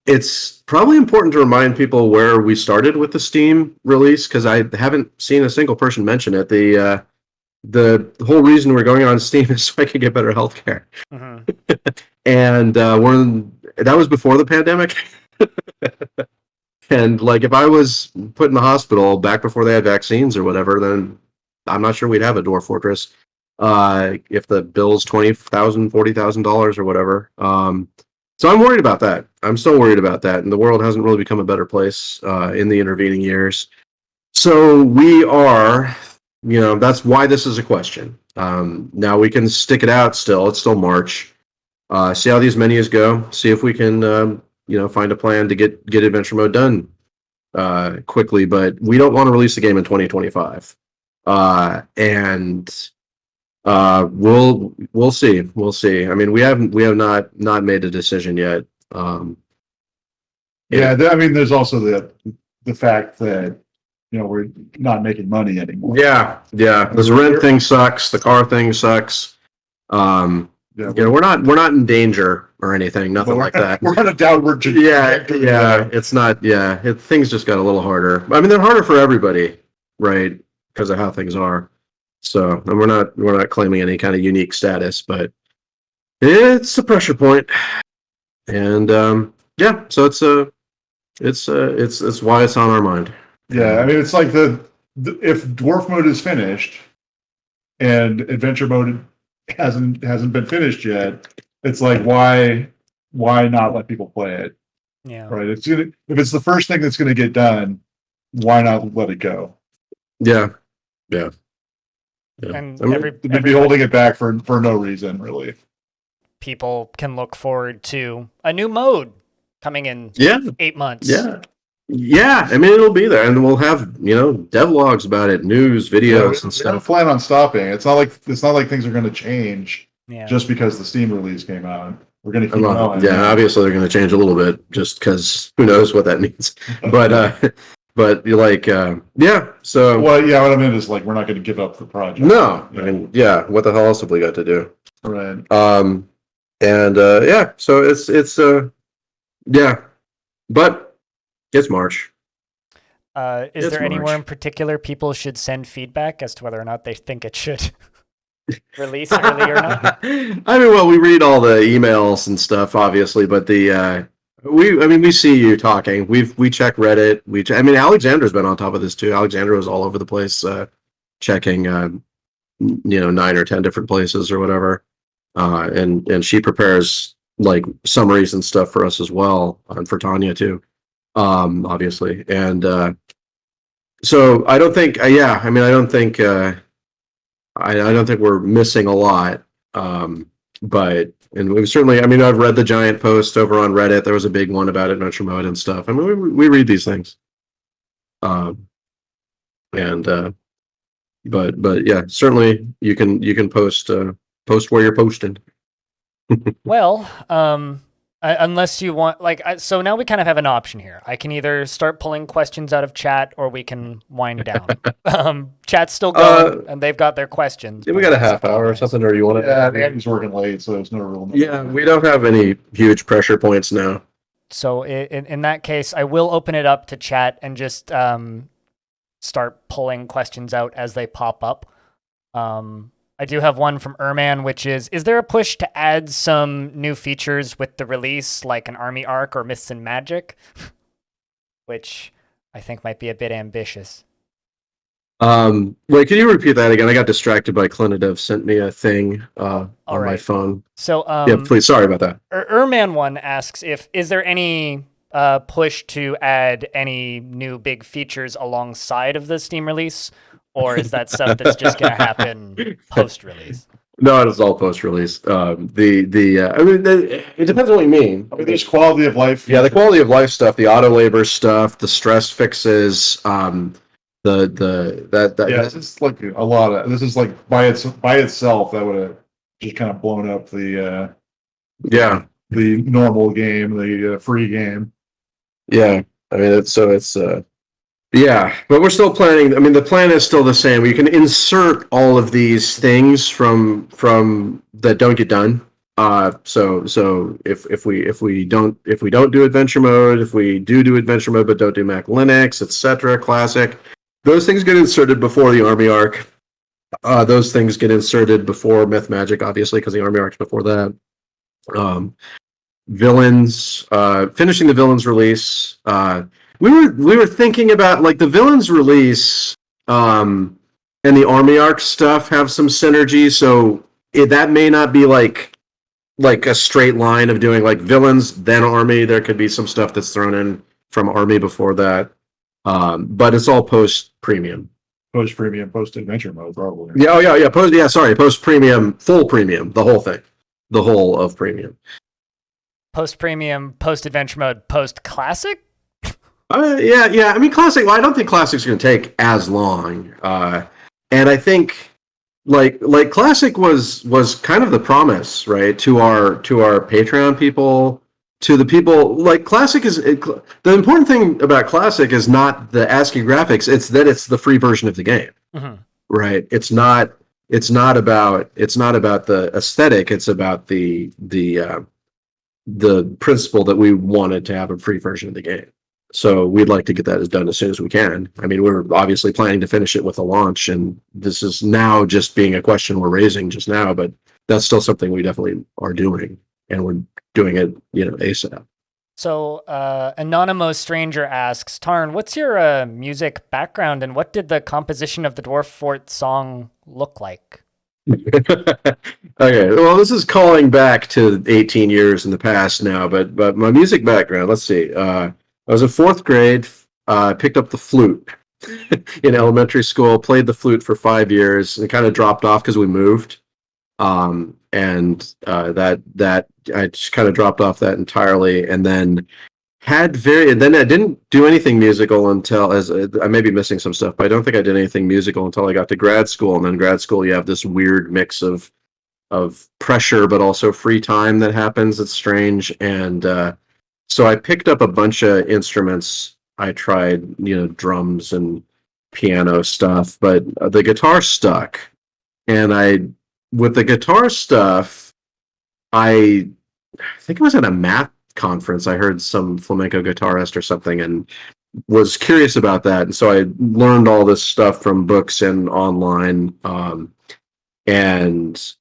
it's probably important to remind people where we started with the Steam release, because I haven't seen a single person mention it. The whole reason we're going on Steam is so I can get better healthcare. Mm-hmm. And that was before the pandemic. And like, if I was put in the hospital back before they had vaccines or whatever, then I'm not sure we'd have a Dwarf Fortress. If the bill's $20,000, $40,000 or whatever. So I'm worried about that. I'm still worried about that. And the world hasn't really become a better place in the intervening years. So we are that's why this is a question. Now we can stick it out still. It's still March. See how these menus go. See if we can, find a plan to get adventure mode done quickly. But we don't want to release the game in 2025. And we'll see. We'll see. I mean, we have not made a decision yet. There's also the fact that we're not making money anymore. Yeah. This rent thing sucks. The car thing sucks. We're not in danger or anything. Nothing like that. We're on a downward trajectory. Yeah. It's not. Yeah, things just got a little harder. I mean, they're harder for everybody, right? Because of how things are. So, and we're not claiming any kind of unique status, but it's a pressure point, and so it's why it's on our mind. Yeah, I mean, it's like if Dwarf mode is finished and adventure mode hasn't been finished yet, it's like why not let people play it? Yeah, right. If it's the first thing that's going to get done, why not let it go? Yeah. And they'd be holding it back for no reason, really. People can look forward to a new mode coming in 8 months. Yeah. I mean, it'll be there, and we'll have devlogs about it, news, videos, and stuff. We don't plan on stopping. It's not like things are going to change just because the Steam release came out. We're going to keep going. Yeah, obviously they're going to change a little bit, just because who knows what that means. But you're like, so... Well, what I meant is, like, we're not going to give up the project. No. I mean, what the hell else have we got to do? Right. So it's but it's March. Is there anywhere in particular people should send feedback as to whether or not they think it should release early or not? I mean, we read all the emails and stuff, obviously, but we see you talking. We check Reddit. Alexandra's been on top of this too. Alexandra was all over the place, checking, 9 or 10 different places or whatever. And she prepares like summaries and stuff for us as well, and for Tanya too, obviously. And so I don't think, I don't think we're missing a lot. And we've certainly, I've read the giant post over on Reddit. There was a big one about adventure mode and stuff. I mean, we read these things. But yeah, certainly you can post where you're posting. Well, unless you want, so now we kind of have an option here. I can either start pulling questions out of chat, or we can wind down. Chat's still going, and they've got their questions. Yeah, we got a half hour or something, or you want to? Yeah, Andy's working late, so there's no real. Yeah, we don't have any huge pressure points now. So in that case, I will open it up to chat and just start pulling questions out as they pop up. I do have one from Erman, which is there a push to add some new features with the release, like an army arc or myths and magic? Which I think might be a bit ambitious. Wait, can you repeat that again? I got distracted by Clinidev sent me a thing on my phone. So yeah, please, sorry about that. Erman one asks is there any push to add any new big features alongside of the Steam release? Or is that stuff that's just going to happen post-release? No, it's all post-release. It depends on what you mean. There's quality of life. Yeah, the quality of life stuff, the auto labor stuff, the stress fixes, this is like a lot of. This is like by itself that would have just kind of blown up the normal game, the free game. Yeah, yeah, but we're still planning. The plan is still the same. We can insert all of these things from that don't get done. So if we don't do adventure mode, if we do adventure mode but don't do Mac Linux, etc., classic, those things get inserted before the army arc. Those things get inserted before Myth Magic, obviously, because the army arc's before that. Villains, finishing the villains release. We were thinking about like the villains release and the army arc stuff have some synergy, so that may not be like a straight line of doing like villains then army. There could be some stuff that's thrown in from army before that, but it's all post premium. post premium, post adventure mode, probably. Yeah, oh yeah, yeah. Post premium, full premium, the whole thing, the whole of premium. Post premium, post adventure mode, post classic. Yeah. I mean, classic. Well, I don't think classic's going to take as long. And I think like classic was kind of the promise, right, to our Patreon people, to the people. Like classic is the important thing about classic is not the ASCII graphics. It's that it's the free version of the game, right? It's not about the aesthetic. It's about the principle that we wanted to have a free version of the game. So we'd like to get that done as soon as we can. I mean, we're obviously planning to finish it with a launch, and this is now just being a question we're raising just now, but that's still something we definitely are doing, and we're doing it, ASAP. So, Anonymous Stranger asks, Tarn, what's your music background, and what did the composition of the Dwarf Fort song look like? Okay, well, this is calling back to 18 years in the past now, but my music background, let's see. I was in fourth grade, picked up the flute in elementary school, played the flute for 5 years, and kind of dropped off because we moved. That I just kind of dropped off that entirely, and then then I didn't do anything musical until, I may be missing some stuff, but I don't think I did anything musical until I got to grad school. And then grad school, you have this weird mix of pressure, but also free time that happens. It's strange. And so I picked up a bunch of instruments. I tried, drums and piano stuff, but the guitar stuck. And with the guitar stuff, I think it was at a math conference. I heard some flamenco guitarist or something and was curious about that. And so I learned all this stuff from books and online, and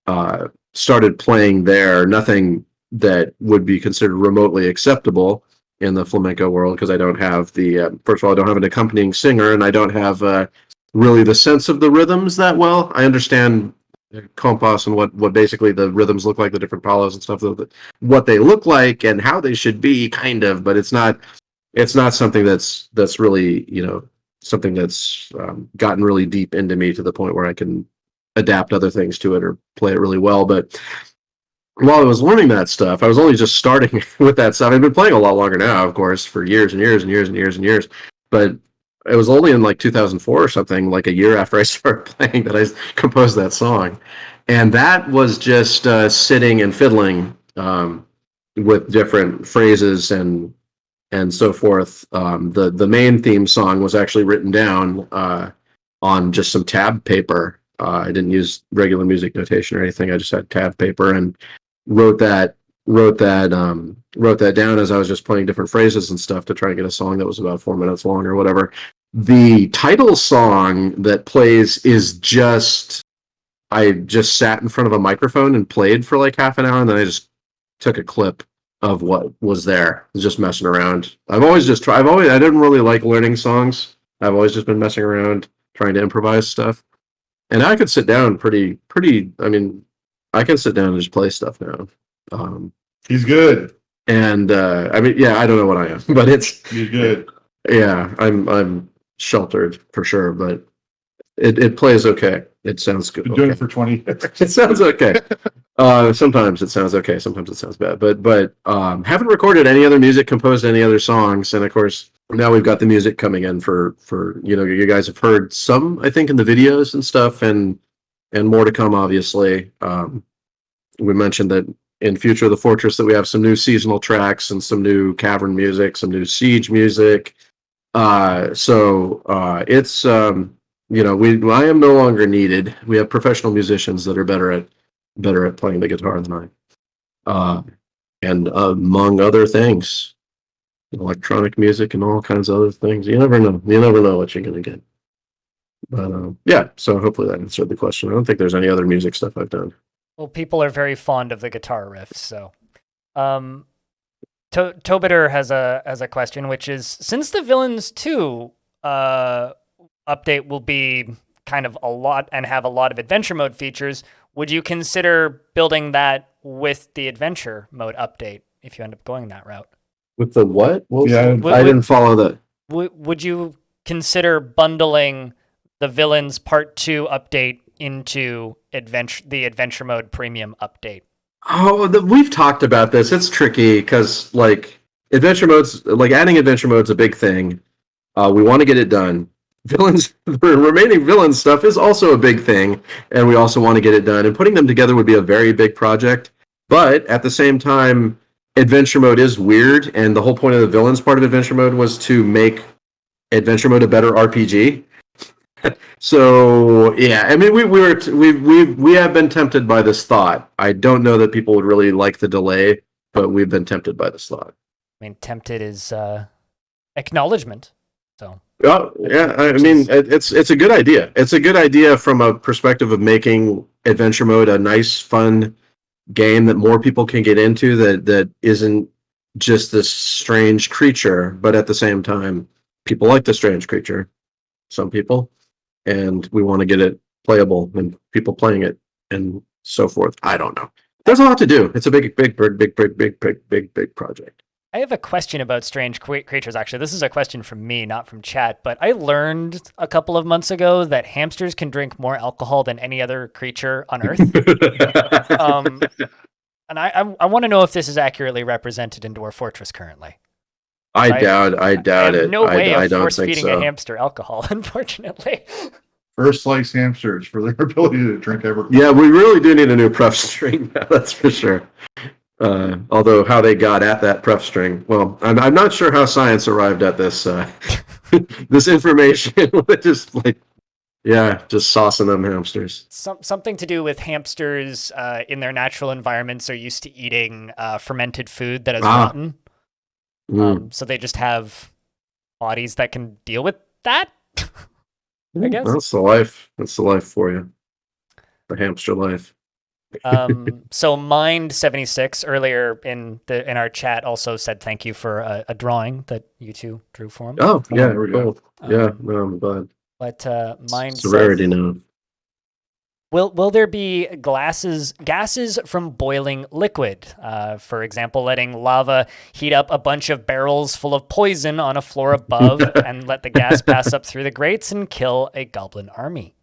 started playing there. Nothing that would be considered remotely acceptable in the flamenco world, because I don't have first of all, I don't have an accompanying singer, and I don't have really the sense of the rhythms that well. I understand compass and what basically the rhythms look like, the different palos and stuff, what they look like and how they should be, kind of, but it's not something that's really, something that's gotten really deep into me to the point where I can adapt other things to it or play it really well. But while I was learning that stuff, I was only just starting with that stuff. I've been playing a lot longer now, of course, for years and years and years and years and years, but it was only in like 2004 or something, like a year after I started playing, that I composed that song. And that was just sitting and fiddling with different phrases and so forth. The main theme song was actually written down on just some tab paper. I didn't use regular music notation or anything. I just had tab paper and wrote that down as I was just playing different phrases and stuff to try and get a song that was about 4 minutes long or whatever. The title song that plays is I just sat in front of a microphone and played for like half an hour, and then I just took a clip of what was there, just messing around. I didn't really like learning songs. I've always just been messing around, trying to improvise stuff. And I could sit down I can sit down and just play stuff now. He's good. And I don't know what I am, but he's good. Yeah, I'm sheltered for sure, but it plays okay. It sounds good. Been doing it for 20 years. It sounds okay. Sometimes it sounds okay. Sometimes it sounds bad. But haven't recorded any other music, composed any other songs, and of course now we've got the music coming in for you guys have heard some, I think, in the videos and stuff, and more to come. Obviously, we mentioned that in Future of the Fortress that we have some new seasonal tracks and some new cavern music, some new siege music. It's I am no longer needed. We have professional musicians that are better at playing the guitar than I. And among other things, electronic music and all kinds of other things. You never know. You never know what you're gonna get. But yeah, so hopefully that answered the question. I don't think there's any other music stuff I've done. Well, people are very fond of the guitar riffs, so. Tobiter has a question, which is, since the Villains 2 update will be kind of a lot and have a lot of adventure mode features, would you consider building that with the adventure mode update if you end up going that route? With the what? Yeah, I didn't follow that. Would you consider bundling the Villains Part 2 update into the Adventure Mode Premium update? Oh, we've talked about this. It's tricky because like adventure modes, like adding adventure mode's a big thing. We want to get it done. Villains, the remaining villain stuff is also a big thing, and we also want to get it done. And putting them together would be a very big project. But at the same time, adventure mode is weird, and the whole point of the villains part of adventure mode was to make adventure mode a better RPG. So yeah, I mean, we have been tempted by this thought. I don't know that people would really like the delay, but we've been tempted by this thought. I mean, tempted is acknowledgement. So. Oh yeah, I mean, it's a good idea. It's a good idea from a perspective of making adventure mode a nice, fun game that more people can get into. That isn't just this strange creature, but at the same time, people like the strange creature. Some people. And we want to get it playable and people playing it and so forth. I don't know. There's a lot to do. It's a big project. I have a question about strange creatures, actually. This is a question from me, not from chat, but I learned a couple of months ago that hamsters can drink more alcohol than any other creature on Earth. And I want to know if this is accurately represented in Dwarf Fortress currently. I doubt it. No way I of don't force think feeding so. a hamster alcohol, unfortunately. First slice hamsters for their ability to drink everything. Yeah, we really do need a new pref string. That's for sure. Although how they got at that pref string, well, I'm not sure how science arrived at this this information. Just saucing them hamsters. Something to do with hamsters in their natural environments are used to eating fermented food that is rotten. So they just have bodies that can deal with that. I guess that's the life. That's the life for you. The hamster life. So Mind76 earlier in our chat also said thank you for a drawing that you two drew for him. Oh yeah, there we go. I'm glad. But Mind it's a rarity now. Will there be gases from boiling liquid? For example, letting lava heat up a bunch of barrels full of poison on a floor above and let the gas pass up through the grates and kill a goblin army.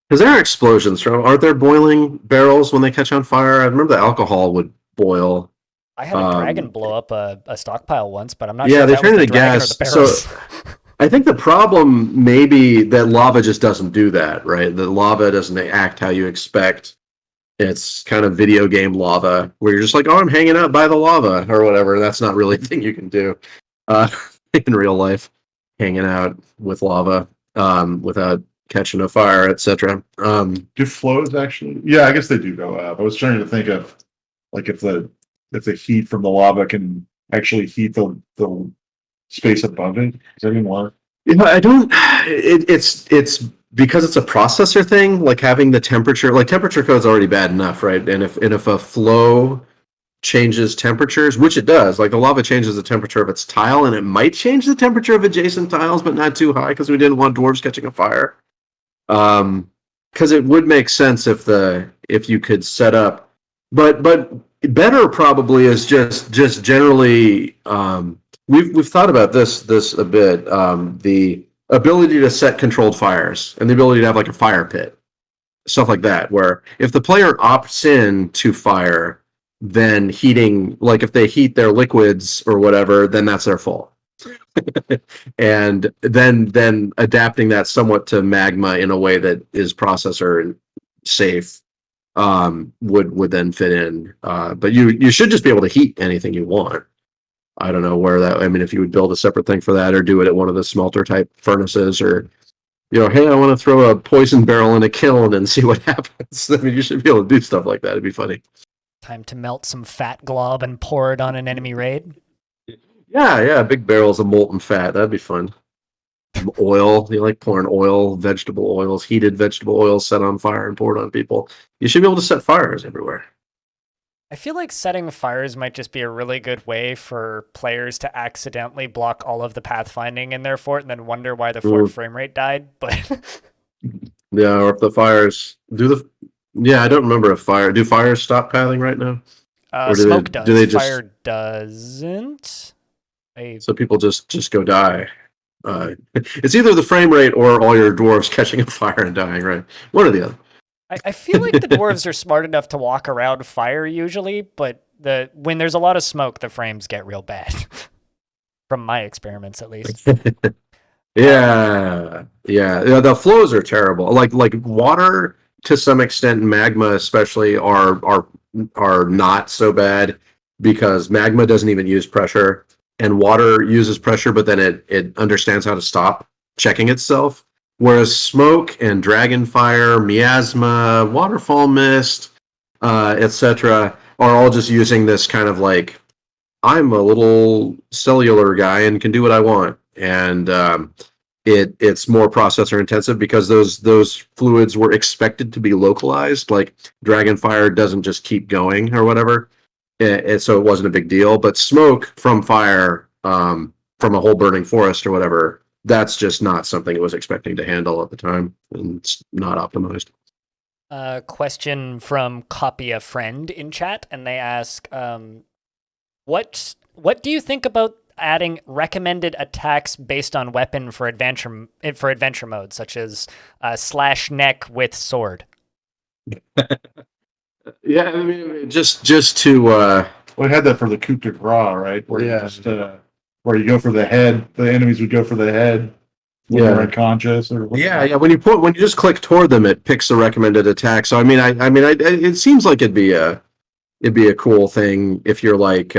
Because there are explosions, aren't there boiling barrels when they catch on fire? I remember the alcohol would boil. I had a dragon blow up a stockpile once, but I'm not sure. Yeah, if they that turn was into the dragon gas. or the barrels. So I think the problem may be that lava just doesn't do that, right? The lava doesn't act how you expect. It's kind of video game lava where you're just like, oh, I'm hanging out by the lava or whatever. That's not really a thing you can do in real life, hanging out with lava without catching a fire, etc. Do flows actually? Yeah, I guess they do go up. I was trying to think of like if the heat from the lava can actually heat the space above it. Is that even work? Yeah, I don't. It's because it's a processor thing. Like having the temperature, like temperature code's already bad enough, right? And if a flow changes temperatures, which it does, like the lava changes the temperature of its tile, and it might change the temperature of adjacent tiles, but not too high because we didn't want dwarves catching a fire. Because it would make sense if you could set up, but better probably is just generally. We've thought about this a bit. The ability to set controlled fires and the ability to have like a fire pit, stuff like that. Where if the player opts in to fire, then heating, like if they heat their liquids or whatever, then that's their fault. And then adapting that somewhat to magma in a way that is processor safe would then fit in. But you should just be able to heat anything you want. I don't know where that. I mean, if you would build a separate thing for that, or do it at one of the smelter type furnaces, or hey, I want to throw a poison barrel in a kiln and see what happens. I mean, you should be able to do stuff like that. It'd be funny. Time to melt some fat glob and pour it on an enemy raid. Yeah, big barrels of molten fat. That'd be fun. Some oil. You like pouring oil, vegetable oils, heated vegetable oils set on fire and poured on people. You should be able to set fires everywhere. I feel like setting fires might just be a really good way for players to accidentally block all of the pathfinding in their fort and then wonder why the fort frame rate died. But yeah, or if the fires I don't remember if do fires stop pathing right now? Smoke does. Fire doesn't. So people just go die. It's either the frame rate or all your dwarves catching on fire and dying, right? One or the other. I feel like the dwarves are smart enough to walk around fire usually, but when there's a lot of smoke, the frames get real bad. From my experiments, at least. Yeah. The flows are terrible. Like water to some extent, magma especially are not so bad because magma doesn't even use pressure, and water uses pressure, but then it understands how to stop checking itself. Whereas smoke and dragon fire, miasma, waterfall mist, etc., are all just using this kind of like, I'm a little cellular guy and can do what I want, and it's more processor intensive because those fluids were expected to be localized. Like Dragonfire doesn't just keep going or whatever, and so it wasn't a big deal. But smoke from fire, from a whole burning forest or whatever, that's just not something it was expecting to handle at the time, and it's not optimized. Question from Copy a Friend in chat, and they ask, what do you think about adding recommended attacks based on weapon for adventure mode, such as slash neck with sword? Yeah, I mean, just to We had that for the coup de grace, right? Where you just where you go for the head. The enemies would go for the head when they're unconscious. Or yeah. When you just click toward them, it picks the recommended attack. So I mean, it seems like it'd be a cool thing if you're like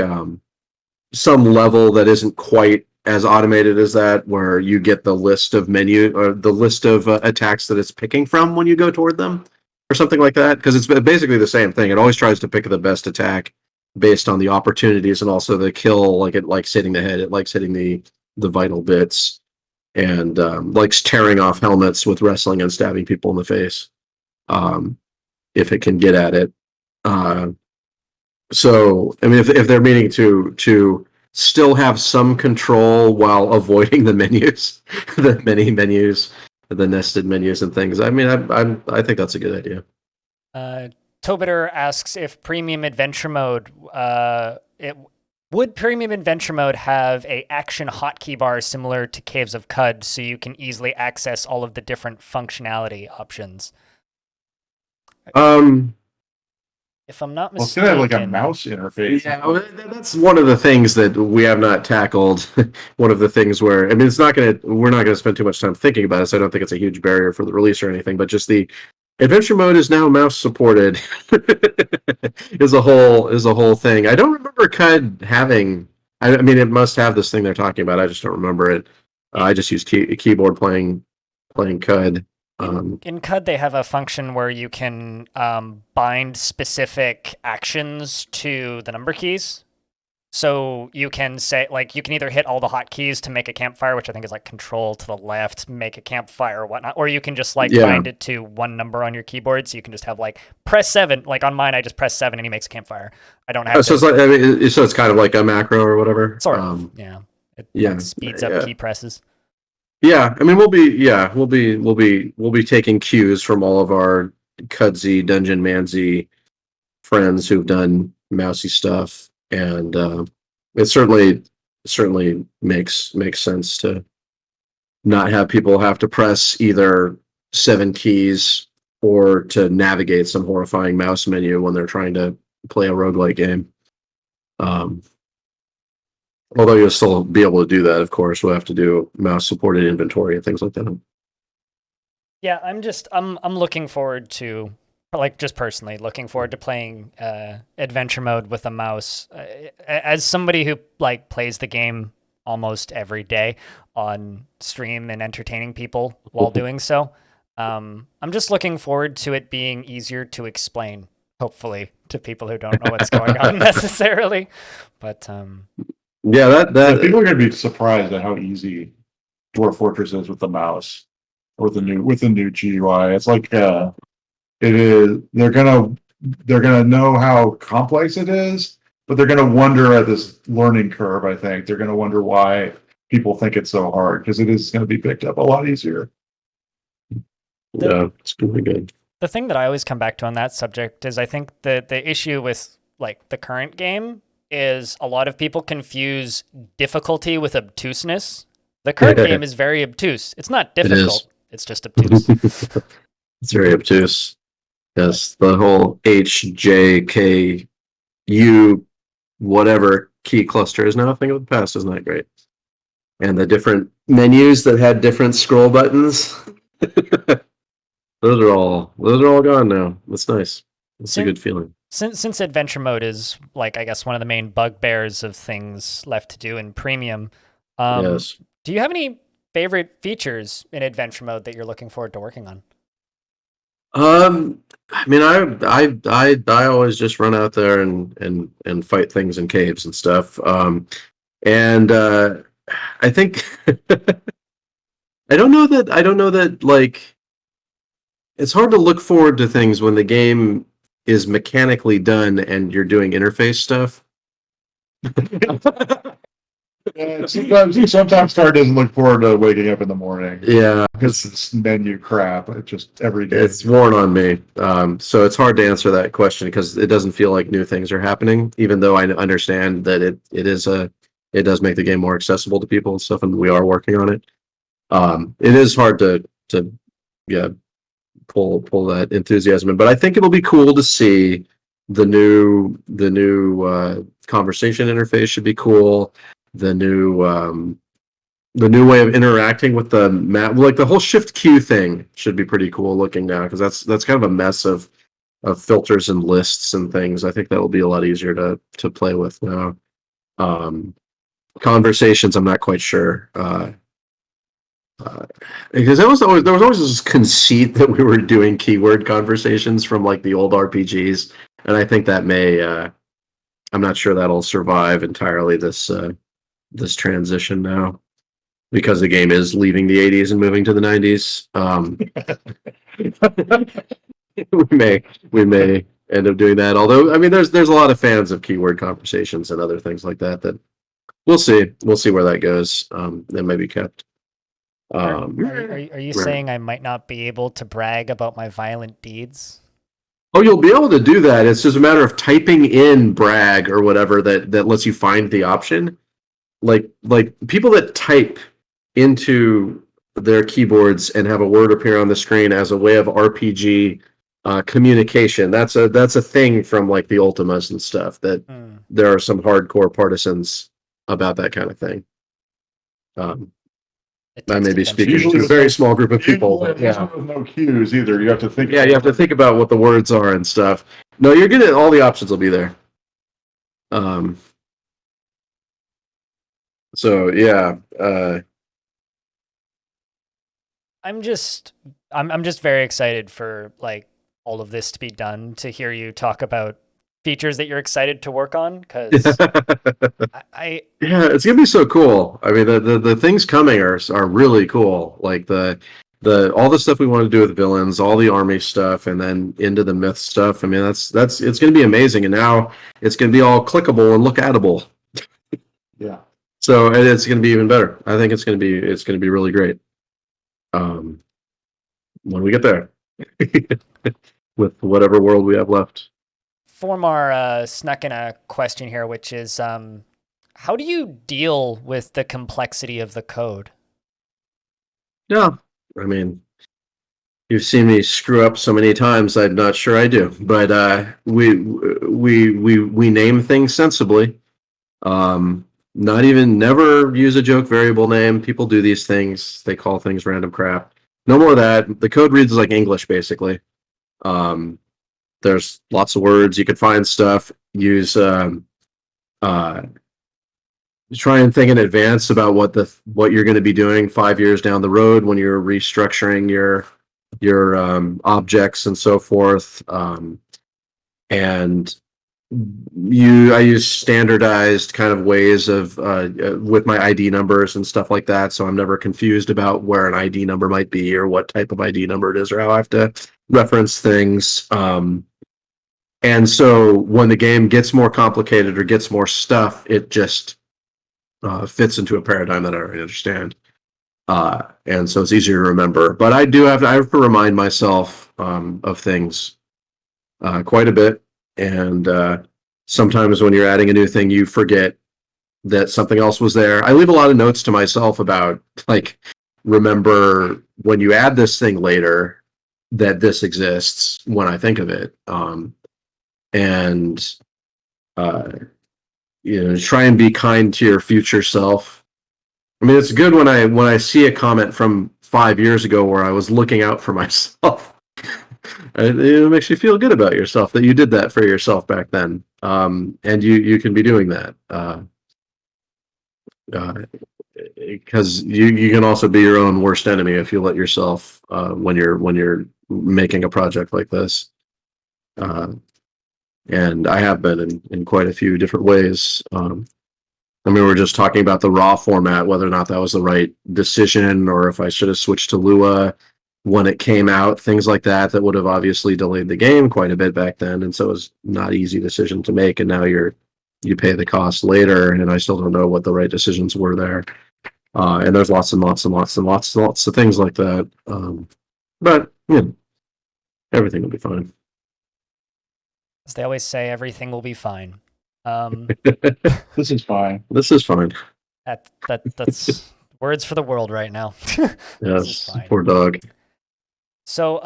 some level that isn't quite as automated as that, where you get the list of menu or the list of attacks that it's picking from when you go toward them, or something like that. Because it's basically the same thing. It always tries to pick the best attack based on the opportunities and also the kill. Like it likes hitting the head, it likes hitting the vital bits, and likes tearing off helmets with wrestling and stabbing people in the face, if it can get at it. So, I mean, if they're meaning to still have some control while avoiding the menus, the many menus, the nested menus and things, I mean, I think that's a good idea. Tobiter asks if Premium Adventure Mode, would Premium Adventure Mode have a action hotkey bar similar to Caves of Cud, so you can easily access all of the different functionality options? If I'm not mistaken, it's gonna have like a mouse interface. Yeah, well, that's one of the things that we have not tackled. One of the things where, I mean, we're not gonna spend too much time thinking about it, so I don't think it's a huge barrier for the release or anything. But just the adventure mode is now mouse supported is a whole thing. I don't remember CUD having. I mean, it must have this thing they're talking about. I just don't remember it. I just use keyboard playing CUD. In CUD, they have a function where you can bind specific actions to the number keys. So you can say, like, you can either hit all the hotkeys to make a campfire, which I think is like control to the left, make a campfire or whatnot, or you can just like bind it to one number on your keyboard. So you can just have like press 7. Like on mine, I just press 7 and he makes a campfire. I don't have. So it's like, I mean, so it's kind of like a macro or whatever. Sort of. Yeah. It like, speeds up key presses. Yeah, I mean, we'll be taking cues from all of our Cudsy, Dungeon Mansy friends who've done mousy stuff, and it certainly makes sense to not have people have to press either 7 keys or to navigate some horrifying mouse menu when they're trying to play a roguelike game. Although you'll still be able to do that, of course. We'll have to do mouse-supported inventory and things like that. Yeah, I'm looking forward to, like, just personally looking forward to playing adventure mode with a mouse. As somebody who like plays the game almost every day on stream and entertaining people while doing so, I'm just looking forward to it being easier to explain, hopefully, to people who don't know what's going on necessarily. But yeah, that people are going to be surprised at how easy Dwarf Fortress is with the mouse or the new GUI. It's like it is. They're gonna know how complex it is, but they're gonna wonder at this learning curve. I think they're gonna wonder why people think it's so hard, because it is going to be picked up a lot easier. Yeah, it's gonna be good. The thing that I always come back to on that subject is I think the issue with like the current game is a lot of people confuse difficulty with obtuseness. The current game is very obtuse. It's not difficult. It's just obtuse. It's very obtuse. Yes, the whole H, J, K, U, whatever key cluster is now a thing of the past. Isn't that great? And the different menus that had different scroll buttons. Those are all gone now. That's nice. That's a good feeling. Since adventure mode is like, I guess, one of the main bugbears of things left to do in premium. Yes. Do you have any favorite features in adventure mode that you're looking forward to working on? I mean, I always just run out there and fight things in caves and stuff. And I think I don't know that like it's hard to look forward to things when the game is mechanically done and you're doing interface stuff. Yeah, sometimes Tarn doesn't look forward to waking up in the morning. Yeah, because it's menu crap. It just every day. it's worn on me. So it's hard to answer that question because it doesn't feel like new things are happening, even though I understand that it does make the game more accessible to people and stuff, and we are working on it. It is hard to pull that enthusiasm in, but I think it'll be cool to see the new conversation interface should be cool. The new way of interacting with the map, like the whole shift queue thing, should be pretty cool looking now because that's kind of a mess of filters and lists and things. I think that will be a lot easier to play with now. Conversations, I'm not quite sure because there was always this conceit that we were doing keyword conversations from like the old RPGs, and I think that may I'm not sure that'll survive entirely this transition now because the game is leaving the 80s and moving to the 90s. We may end up doing that. Although, I mean, there's a lot of fans of keyword conversations and other things like that we'll see where that goes. That may be kept. Are you saying I might not be able to brag about my violent deeds? Oh, you'll be able to do that. It's just a matter of typing in brag or whatever that lets you find the option. Like people that type into their keyboards and have a word appear on the screen as a way of RPG communication. That's a thing from like the Ultimas and stuff. That there are some hardcore partisans about that kind of thing. I may be speaking to a very small group of people. Yeah, with no cues either. You have to think. Yeah, you have to think about what the words are and stuff. No, you're good at all the options will be there. So yeah, I'm just very excited for like all of this to be done, to hear you talk about features that you're excited to work on, because yeah, it's gonna be so cool. I mean, the things coming are really cool. Like the all the stuff we want to do with villains, all the army stuff, and then into the myth stuff. I mean, that's it's gonna be amazing. And now it's gonna be all clickable and look atable. Yeah. So and it's going to be even better. I think it's going to be really great. When we get there, with whatever world we have left. Formar snuck in a question here, which is, how do you deal with the complexity of the code? Yeah, I mean, you've seen me screw up so many times. I'm not sure I do, but we name things sensibly. Never use a joke variable name. People do these things. They call things random crap. No more of that. The code reads like English, basically. There's lots of words. You could find stuff. Use try and think in advance about what you're going to be doing 5 years down the road when you're restructuring your objects and so forth. And I use standardized kind of ways of with my ID numbers and stuff like that, so I'm never confused about where an ID number might be or what type of ID number it is or how I have to reference things. And so when the game gets more complicated or gets more stuff, it just fits into a paradigm that I already understand. And so it's easier to remember. But I have to remind myself of things quite a bit. And sometimes when you're adding a new thing, you forget that something else was there. I leave a lot of notes to myself about, like, remember when you add this thing later that this exists when I think of it. And try and be kind to your future self. I mean, it's good when I see a comment from 5 years ago where I was looking out for myself. It makes you feel good about yourself that you did that for yourself back then. And you can be doing that. Because you can also be your own worst enemy if you let yourself when you're making a project like this. And I have been in quite a few different ways. I mean, we were just talking about the raw format, whether or not that was the right decision, or if I should have switched to Lua when it came out, things like that would have obviously delayed the game quite a bit back then. And so it was not an easy decision to make. And now you pay the cost later, and I still don't know what the right decisions were there. And there's lots and lots and lots and lots and lots of things like that. But everything will be fine. As they always say, everything will be fine. This is fine. This is fine. That's words for the world right now. Yes, poor dog. So,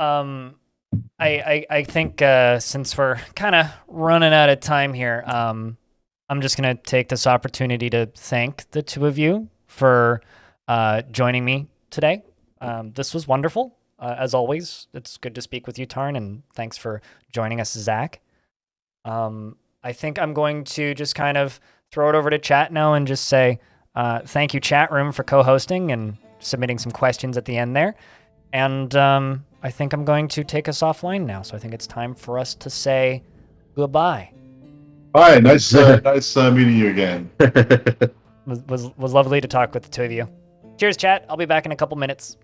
I think since we're kind of running out of time here, I'm just gonna take this opportunity to thank the two of you for joining me today. This was wonderful, as always. It's good to speak with you, Tarn, and thanks for joining us, Zach. I think I'm going to just kind of throw it over to chat now and just say thank you, chat room, for co-hosting and submitting some questions at the end there. And I think I'm going to take us offline now. So I think it's time for us to say goodbye. Hi, nice meeting you again. Was lovely to talk with the two of you. Cheers, chat. I'll be back in a couple minutes.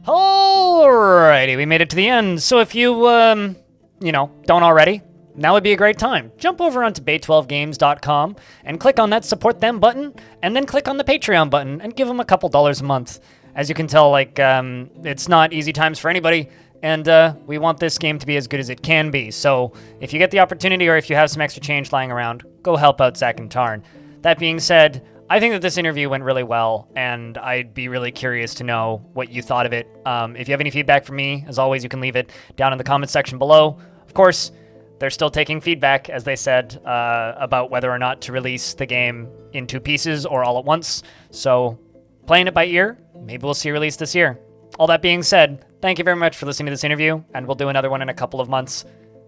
Alrighty, we made it to the end. So if you don't already, now would be a great time. Jump over onto bay12games.com and click on that support them button, and then click on the Patreon button and give them a couple dollars a month. As you can tell, it's not easy times for anybody, and we want this game to be as good as it can be. So if you get the opportunity, or if you have some extra change lying around, go help out Zach and Tarn. That being said, I think that this interview went really well, and I'd be really curious to know what you thought of it. If you have any feedback for me, as always, you can leave it down in the comments section below. Of course, they're still taking feedback, as they said, about whether or not to release the game in 2 pieces or all at once. So, playing it by ear, maybe we'll see a release this year. All that being said, thank you very much for listening to this interview, and we'll do another one in a couple of months.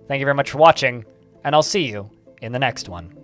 Thank you very much for watching, and I'll see you in the next one.